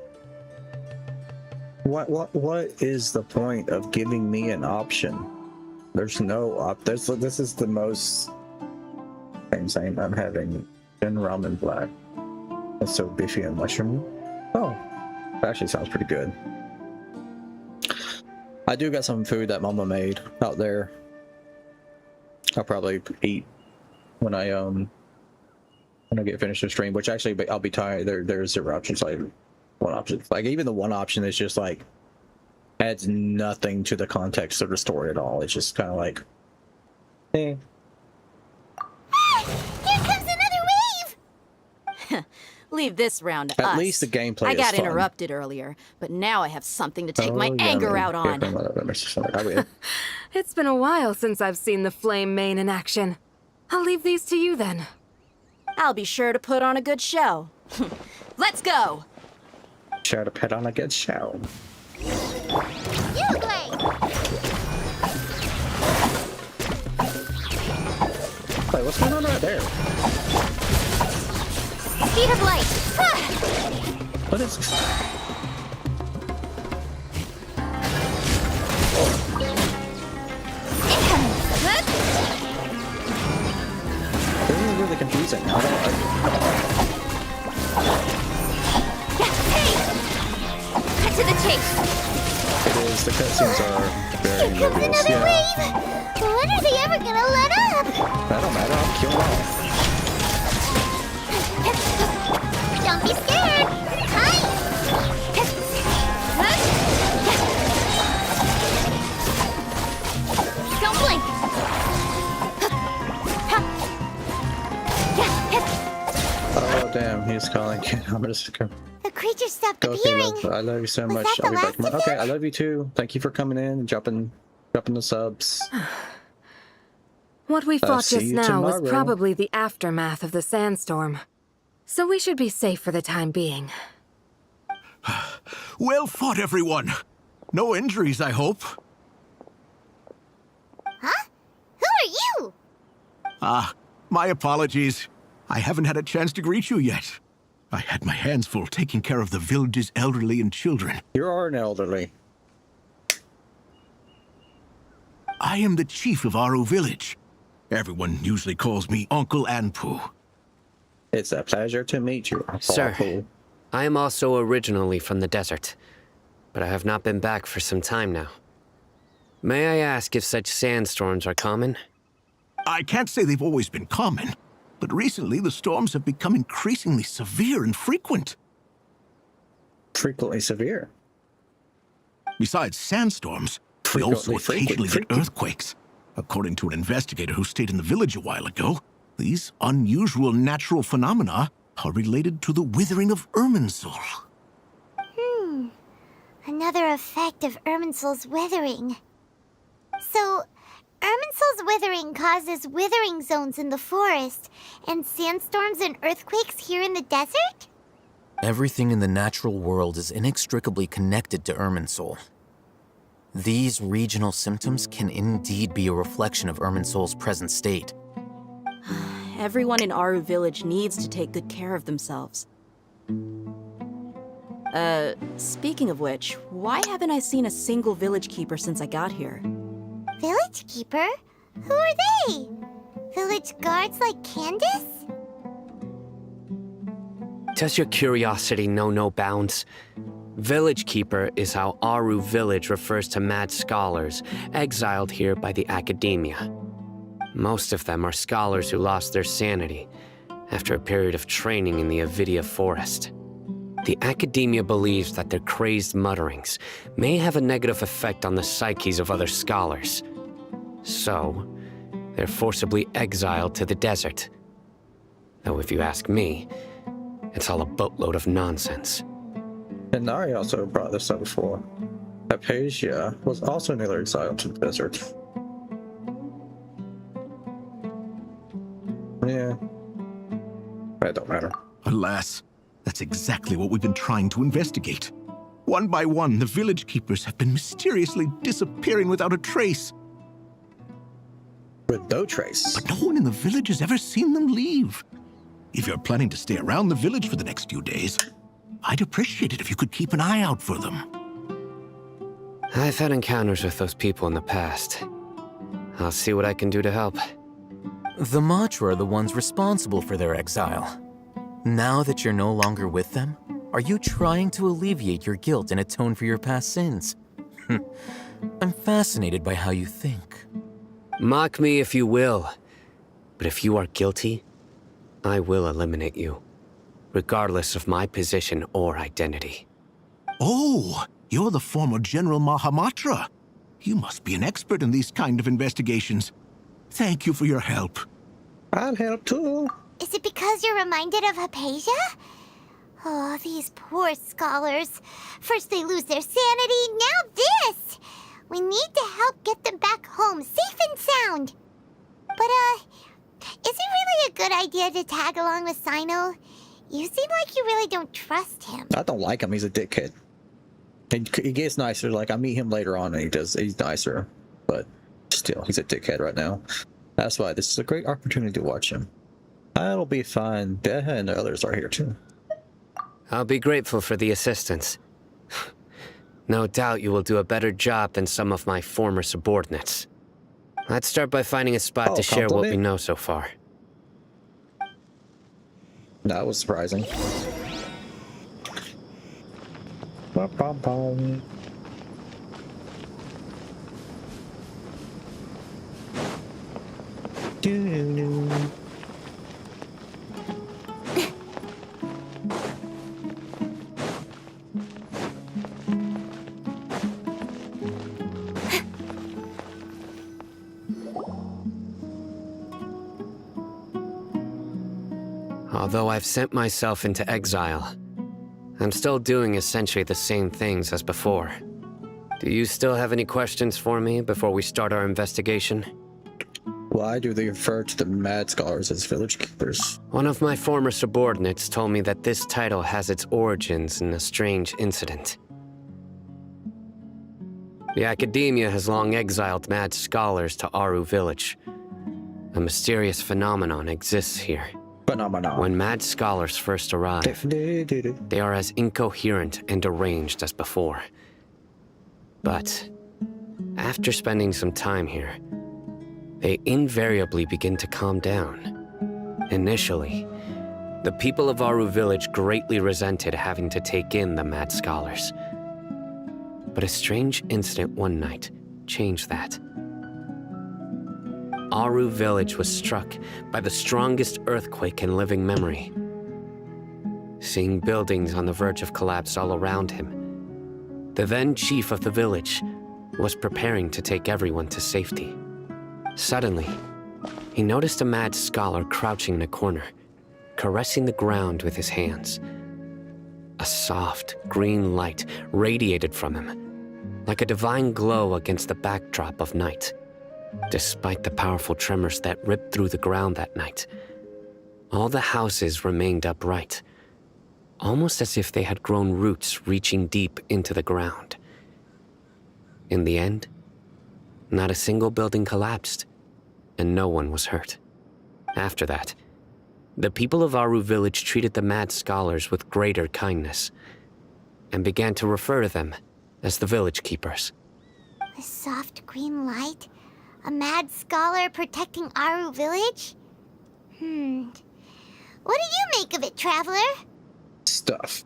What is the point of giving me an option? There's no this is the most same I'm having in ramen black. It's so beefy and mushroom. Oh, that actually sounds pretty good. I do got some food that Mama made out there. I'll probably eat when I get finished the stream. Which actually, I'll be tired. There's 0 options. Like one option. Like even the one option is just like adds nothing to the context of the story at all. It's just kind of like, eh. Here comes another wave! Leave this round to us. At least the gameplay I is got fun. interrupted earlier, but now I have something to take my Oh, anger yummy. out on. It's been a while since I've seen the flame main in action. I'll leave these to you then. I'll be sure to put on a good show. Let's go! Sure to put on a good show. You play! Wait, what's going on right there? Speed of light! What is this? This is really confusing. I don't Cut to the chase! It is. The cutscenes are very Here comes nervous. another Yeah. wave! When are they ever gonna let up? That don't matter. I'll kill them all. Don't be scared! Hi! Don't blink! Oh damn, he's calling. I'm just gonna The creature stopped go appearing. through. I love you so Was much. that the I'll be back last tomorrow. of Okay, them? I love you too. Thank you for coming in and dropping the subs. What we fought see just you now was tomorrow. probably the aftermath of the sandstorm. So we should be safe for the time being. Well fought, everyone. No injuries, I hope. Huh? Who are you? Ah, my apologies. I haven't had a chance to greet you yet. I had my hands full taking care of the village's elderly and children. You are an elderly. I am the chief of Aru Village. Everyone usually calls me Uncle Anpu. It's a pleasure to meet you, Sir, Paul. I am also originally from the desert, but I have not been back for some time now. May I ask if such sandstorms are common? I can't say they've always been common, but recently the storms have become increasingly severe and frequent. Frequently severe? Besides sandstorms, we also occasionally get earthquakes. According to an investigator who stayed in the village a while ago, these unusual natural phenomena are related to the withering of Irminsul. Another effect of Irminsul's withering. So, Irminsul's withering causes withering zones in the forest, and sandstorms and earthquakes here in the desert? Everything in the natural world is inextricably connected to Irminsul. These regional symptoms can indeed be a reflection of Irminsul's present state. Everyone in Aru Village needs to take good care of themselves. Speaking of which, why haven't I seen a single village keeper since I got here? Village keeper? Who are they? Village guards like Candace? Does your curiosity know no bounds? Village Keeper is how Aru Village refers to mad scholars exiled here by the academia. Most of them are scholars who lost their sanity after a period of training in the Avidia forest. The academia believes that their crazed mutterings may have a negative effect on the psyches of other scholars. So, they're forcibly exiled to the desert. Though if you ask me, it's all a boatload of nonsense. And Nari also brought this up before. Hypatia was also nearly exiled to the desert. Yeah. That don't matter. Alas, that's exactly what we've been trying to investigate. One by one, the village keepers have been mysteriously disappearing without a trace. With no trace? But no one in the village has ever seen them leave. If you're planning to stay around the village for the next few days, I'd appreciate it if you could keep an eye out for them. I've had encounters with those people in the past. I'll see what I can do to help. The Matra are the ones responsible for their exile. Now that you're no longer with them, are you trying to alleviate your guilt and atone for your past sins? I'm fascinated by how you think. Mock me if you will, but if you are guilty, I will eliminate you, regardless of my position or identity. Oh, you're the former General Mahamatra. You must be an expert in these kind of investigations. Thank you for your help. I'll help too. Is it because you're reminded of Hypatia? Oh, these poor scholars. First they lose their sanity, now this! We need to help get them back home, safe and sound. But, is it really a good idea to tag along with Sino? You seem like you really don't trust him. I don't like him, he's a dickhead. He gets nicer, like I meet him later on and he's nicer. But still, he's a dickhead right now. That's why this is a great opportunity to watch him. That'll be fine. Beha and the others are here too. I'll be grateful for the assistance. No doubt you will do a better job than some of my former subordinates. Let's start by finding a spot to share what we know so far. That was surprising. Ba-bum-bum. Do-do-do. Although I've sent myself into exile, I'm still doing essentially the same things as before. Do you still have any questions for me before we start our investigation? Why do they refer to the Mad Scholars as village keepers? One of my former subordinates told me that this title has its origins in a strange incident. The Academia has long exiled Mad Scholars to Aru Village. A mysterious phenomenon exists here. When Mad Scholars first arrive, they are as incoherent and deranged as before. But after spending some time here, they invariably begin to calm down. Initially, the people of Aru Village greatly resented having to take in the Mad Scholars. But a strange incident one night changed that. Aru Village was struck by the strongest earthquake in living memory. Seeing buildings on the verge of collapse all around him, the then chief of the village was preparing to take everyone to safety. Suddenly, he noticed a Mad Scholar crouching in a corner, caressing the ground with his hands. A soft, green light radiated from him, like a divine glow against the backdrop of night. Despite the powerful tremors that ripped through the ground that night, all the houses remained upright, almost as if they had grown roots reaching deep into the ground. In the end, not a single building collapsed, and no one was hurt. After that, the people of Aru Village treated the Mad Scholars with greater kindness, and began to refer to them as the Village Keepers. A soft green light? A Mad Scholar protecting Aru Village? What do you make of it, Traveler? Stuff.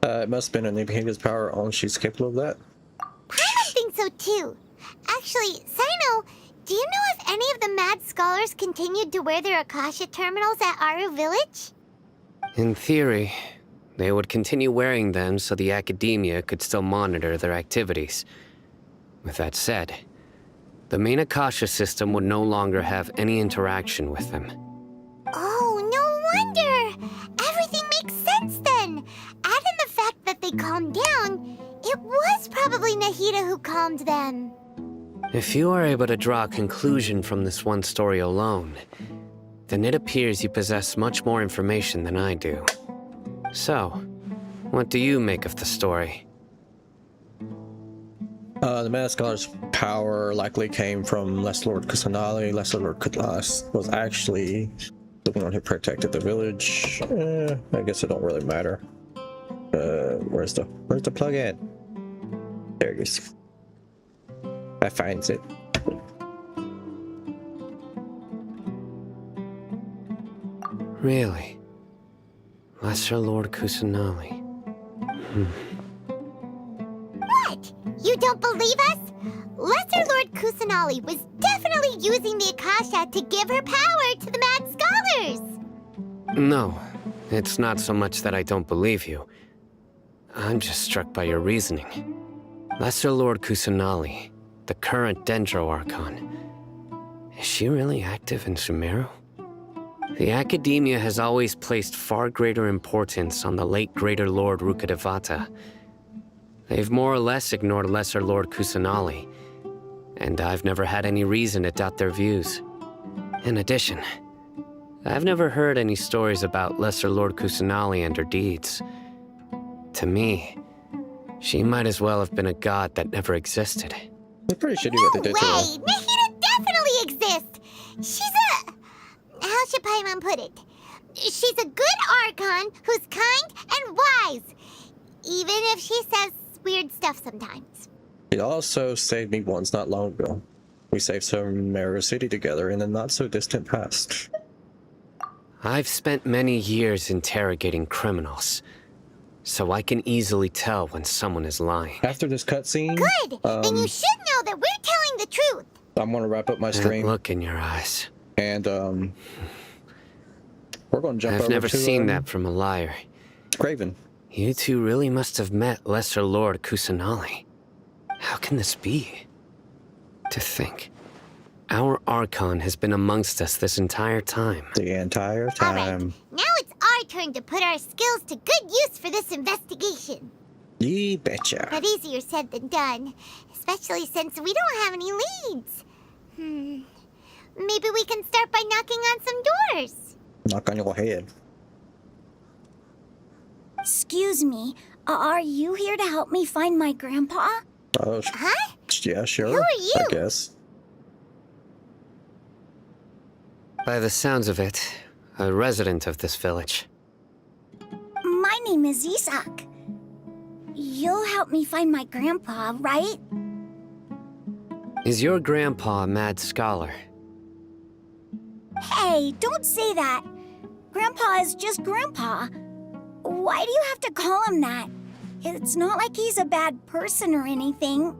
It must have been an Nibihega's power on. She's capable of that. I think so too. Actually, Sino, do you know if any of the mad scholars continued to wear their Akasha terminals at Aru Village? In theory, they would continue wearing them so the academia could still monitor their activities. With that said, the main Akasha system would no longer have any interaction with them. Oh, no wonder! Everything makes sense then! Add in the fact that they calmed down, it was probably Nahida who calmed them. If you are able to draw a conclusion from this one story alone, then it appears you possess much more information than I do. So, what do you make of the story? The Mad Scholar's power likely came from Lesser Lord Kusanali. Lesser Lord Kutlas was actually the one who protected the village. I guess it don't really matter. Where's the plug-in? There it is. That finds it. Really? Lesser Lord Kusanali. What? You don't believe us? Lesser Lord Kusanali was definitely using the Akasha to give her power to the Mad Scholars! No, it's not so much that I don't believe you. I'm just struck by your reasoning. Lesser Lord Kusanali, the current Dendro Archon. Is she really active in Sumeru? The Academia has always placed far greater importance on the late Greater Lord Rukkhadevata. They've more or less ignored Lesser Lord Kusanali, and I've never had any reason to doubt their views. In addition, I've never heard any stories about Lesser Lord Kusanali and her deeds. To me, she might as well have been a god that never existed. It's pretty shitty what they did to her. Nahida definitely exists! She's a... How should Paimon put it? She's a good Archon who's kind and wise, even if she says weird stuff sometimes. She also saved me once not long ago. We saved Sumeru City together in the not-so-distant past. I've spent many years interrogating criminals, so I can easily tell when someone is lying. After this cutscene, Good! Then you should know that we're telling the truth! I'm gonna wrap up my stream. That look in your eyes. And, we're gonna jump over I've never to, seen that from a liar. Graven. You two really must have met Lesser Lord Kusanali. How can this be? To think, our Archon has been amongst us this entire time. The entire time. Alright, now it's our turn to put our skills to good use for this investigation. Ye betcha. But easier said than done, especially since we don't have any leads. Maybe we can start by knocking on some doors. Knock on your head. Excuse me, are you here to help me find my grandpa? Oh, huh? Yeah, sure. Who are you? I guess. By the sounds of it, a resident of this village. My name is Isak. You'll help me find my grandpa, right? Is your grandpa a mad scholar? Hey, don't say that. Grandpa is just Grandpa. Why do you have to call him that? It's not like he's a bad person or anything.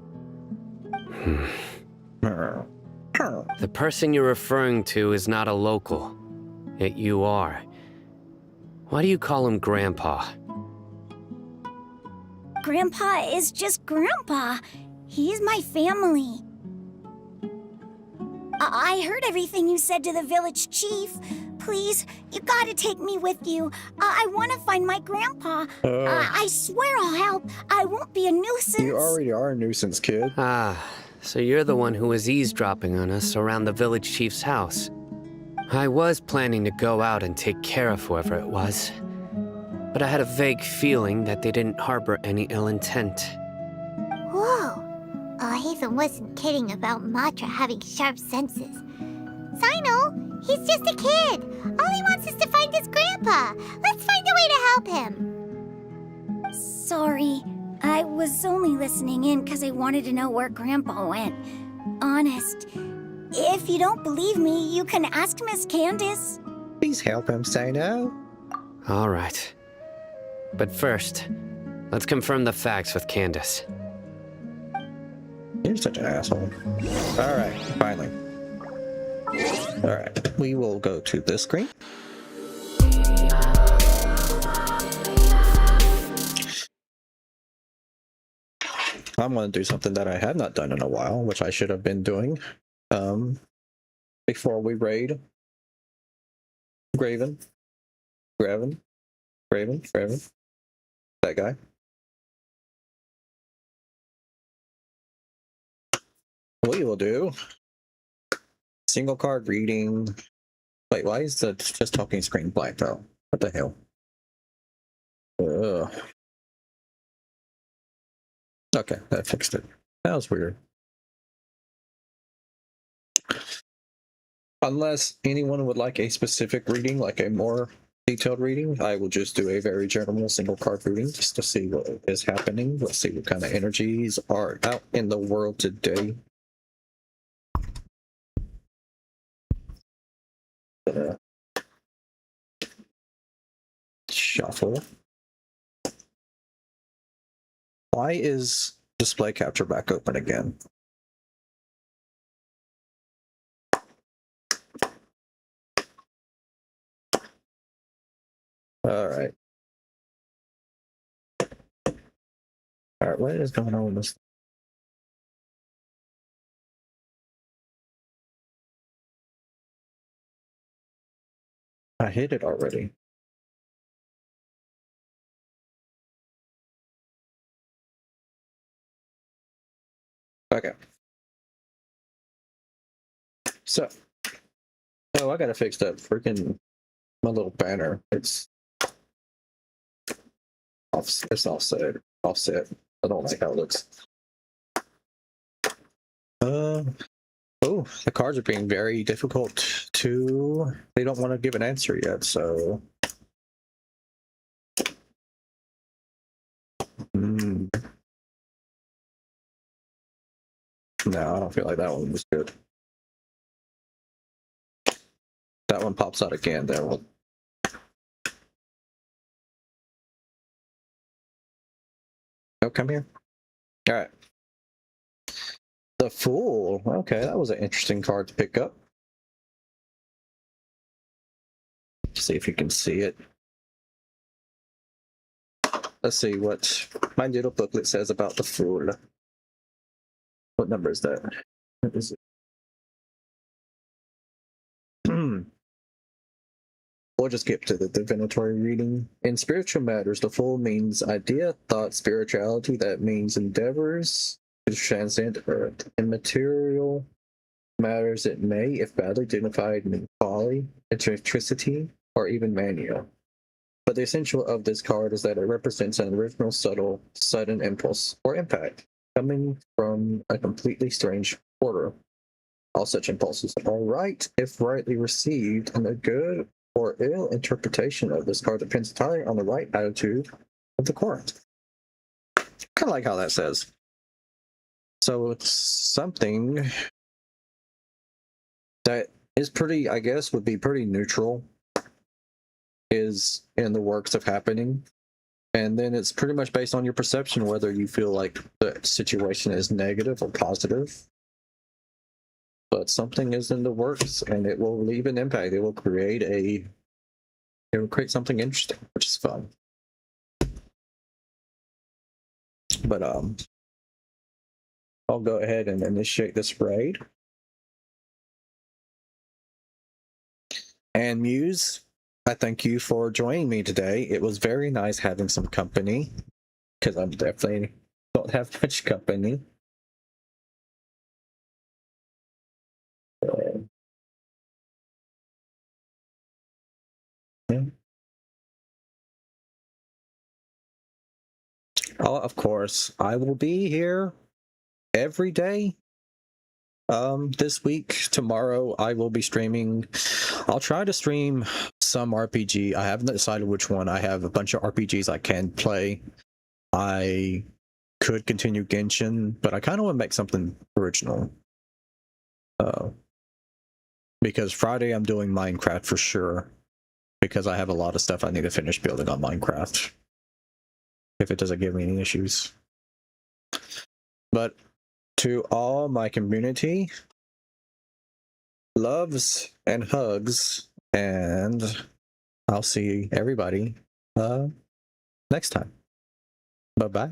The person you're referring to is not a local, yet you are. Why do you call him Grandpa? Grandpa is just Grandpa. He's my family. I heard everything you said to the village chief. Please, you gotta take me with you. I want to find my grandpa. I swear I'll help. I won't be a nuisance. You already are a nuisance, kid. Ah, so you're the one who was eavesdropping on us around the village chief's house. I was planning to go out and take care of whoever it was, but I had a vague feeling that they didn't harbor any ill intent. Whoa. Hazen wasn't kidding about Matra having sharp senses. Sino, he's just a kid. All he wants is to find his grandpa. Let's find a way to help him. Sorry, I was only listening in because I wanted to know where Grandpa went. Honest. If you don't believe me, you can ask Miss Candace. Please help him, Sino. All right. But first, Let's confirm the facts with Candace. You're such an asshole. Alright, finally. Alright, we will go to this screen. I'm going to do something that I have not done in a while, which I should have been doing before we raid Graven. That guy. We will do single card reading. Wait, why is the just talking screen blank though? What the hell? Ugh. Okay, that fixed it. That was weird. Unless anyone would like a specific reading, like a more detailed reading, I will just do a very general single card reading just to see what is happening. Let's see what kind of energies are out in the world today. Shuffle. Why is display capture back open again? All right. All right, what is going on with this? I hit it already. Okay. So, oh, I gotta fix that freaking my little banner. It's offset. Offset. I don't like how it looks. Oh, the cards are being very difficult to. They don't want to give an answer yet, so. No, I don't feel like that one was good. That one pops out again. That one. Oh, come here. All right. The Fool. Okay, that was an interesting card to pick up. See if you can see it. Let's see what my little booklet says about the Fool. What number is that? What is it? We'll just skip to the divinatory reading. In spiritual matters, the Fool means idea, thought, spirituality. That means endeavors to transcend earth. In material matters, it may, if badly dignified, mean folly, eccentricity, or even mania. But the essential of this card is that it represents an original, subtle, sudden impulse or impact coming from a completely strange order. All such impulses are right if rightly received, and a good or ill interpretation of this card depends entirely on the right attitude of the card. Kind of like how that says. So it's something that is pretty, I guess, would be pretty neutral, is in the works of happening. And then it's pretty much based on your perception, whether you feel like the situation is negative or positive. But something is in the works, and it will leave an impact. It will create something interesting, which is fun. But I'll go ahead and initiate this raid. And Muse, I thank you for joining me today. It was very nice having some company, because I definitely don't have much company. Oh, of course, I will be here every day. This week, tomorrow, I will be streaming. I'll try to stream some RPG. I haven't decided which one. I have a bunch of RPGs I can play. I could continue Genshin, but I kind of want to make something original. Because Friday I'm doing Minecraft for sure, because I have a lot of stuff I need to finish building on Minecraft. if it doesn't give me any issues. But to all my community, loves and hugs, and I'll see everybody next time. Bye-bye.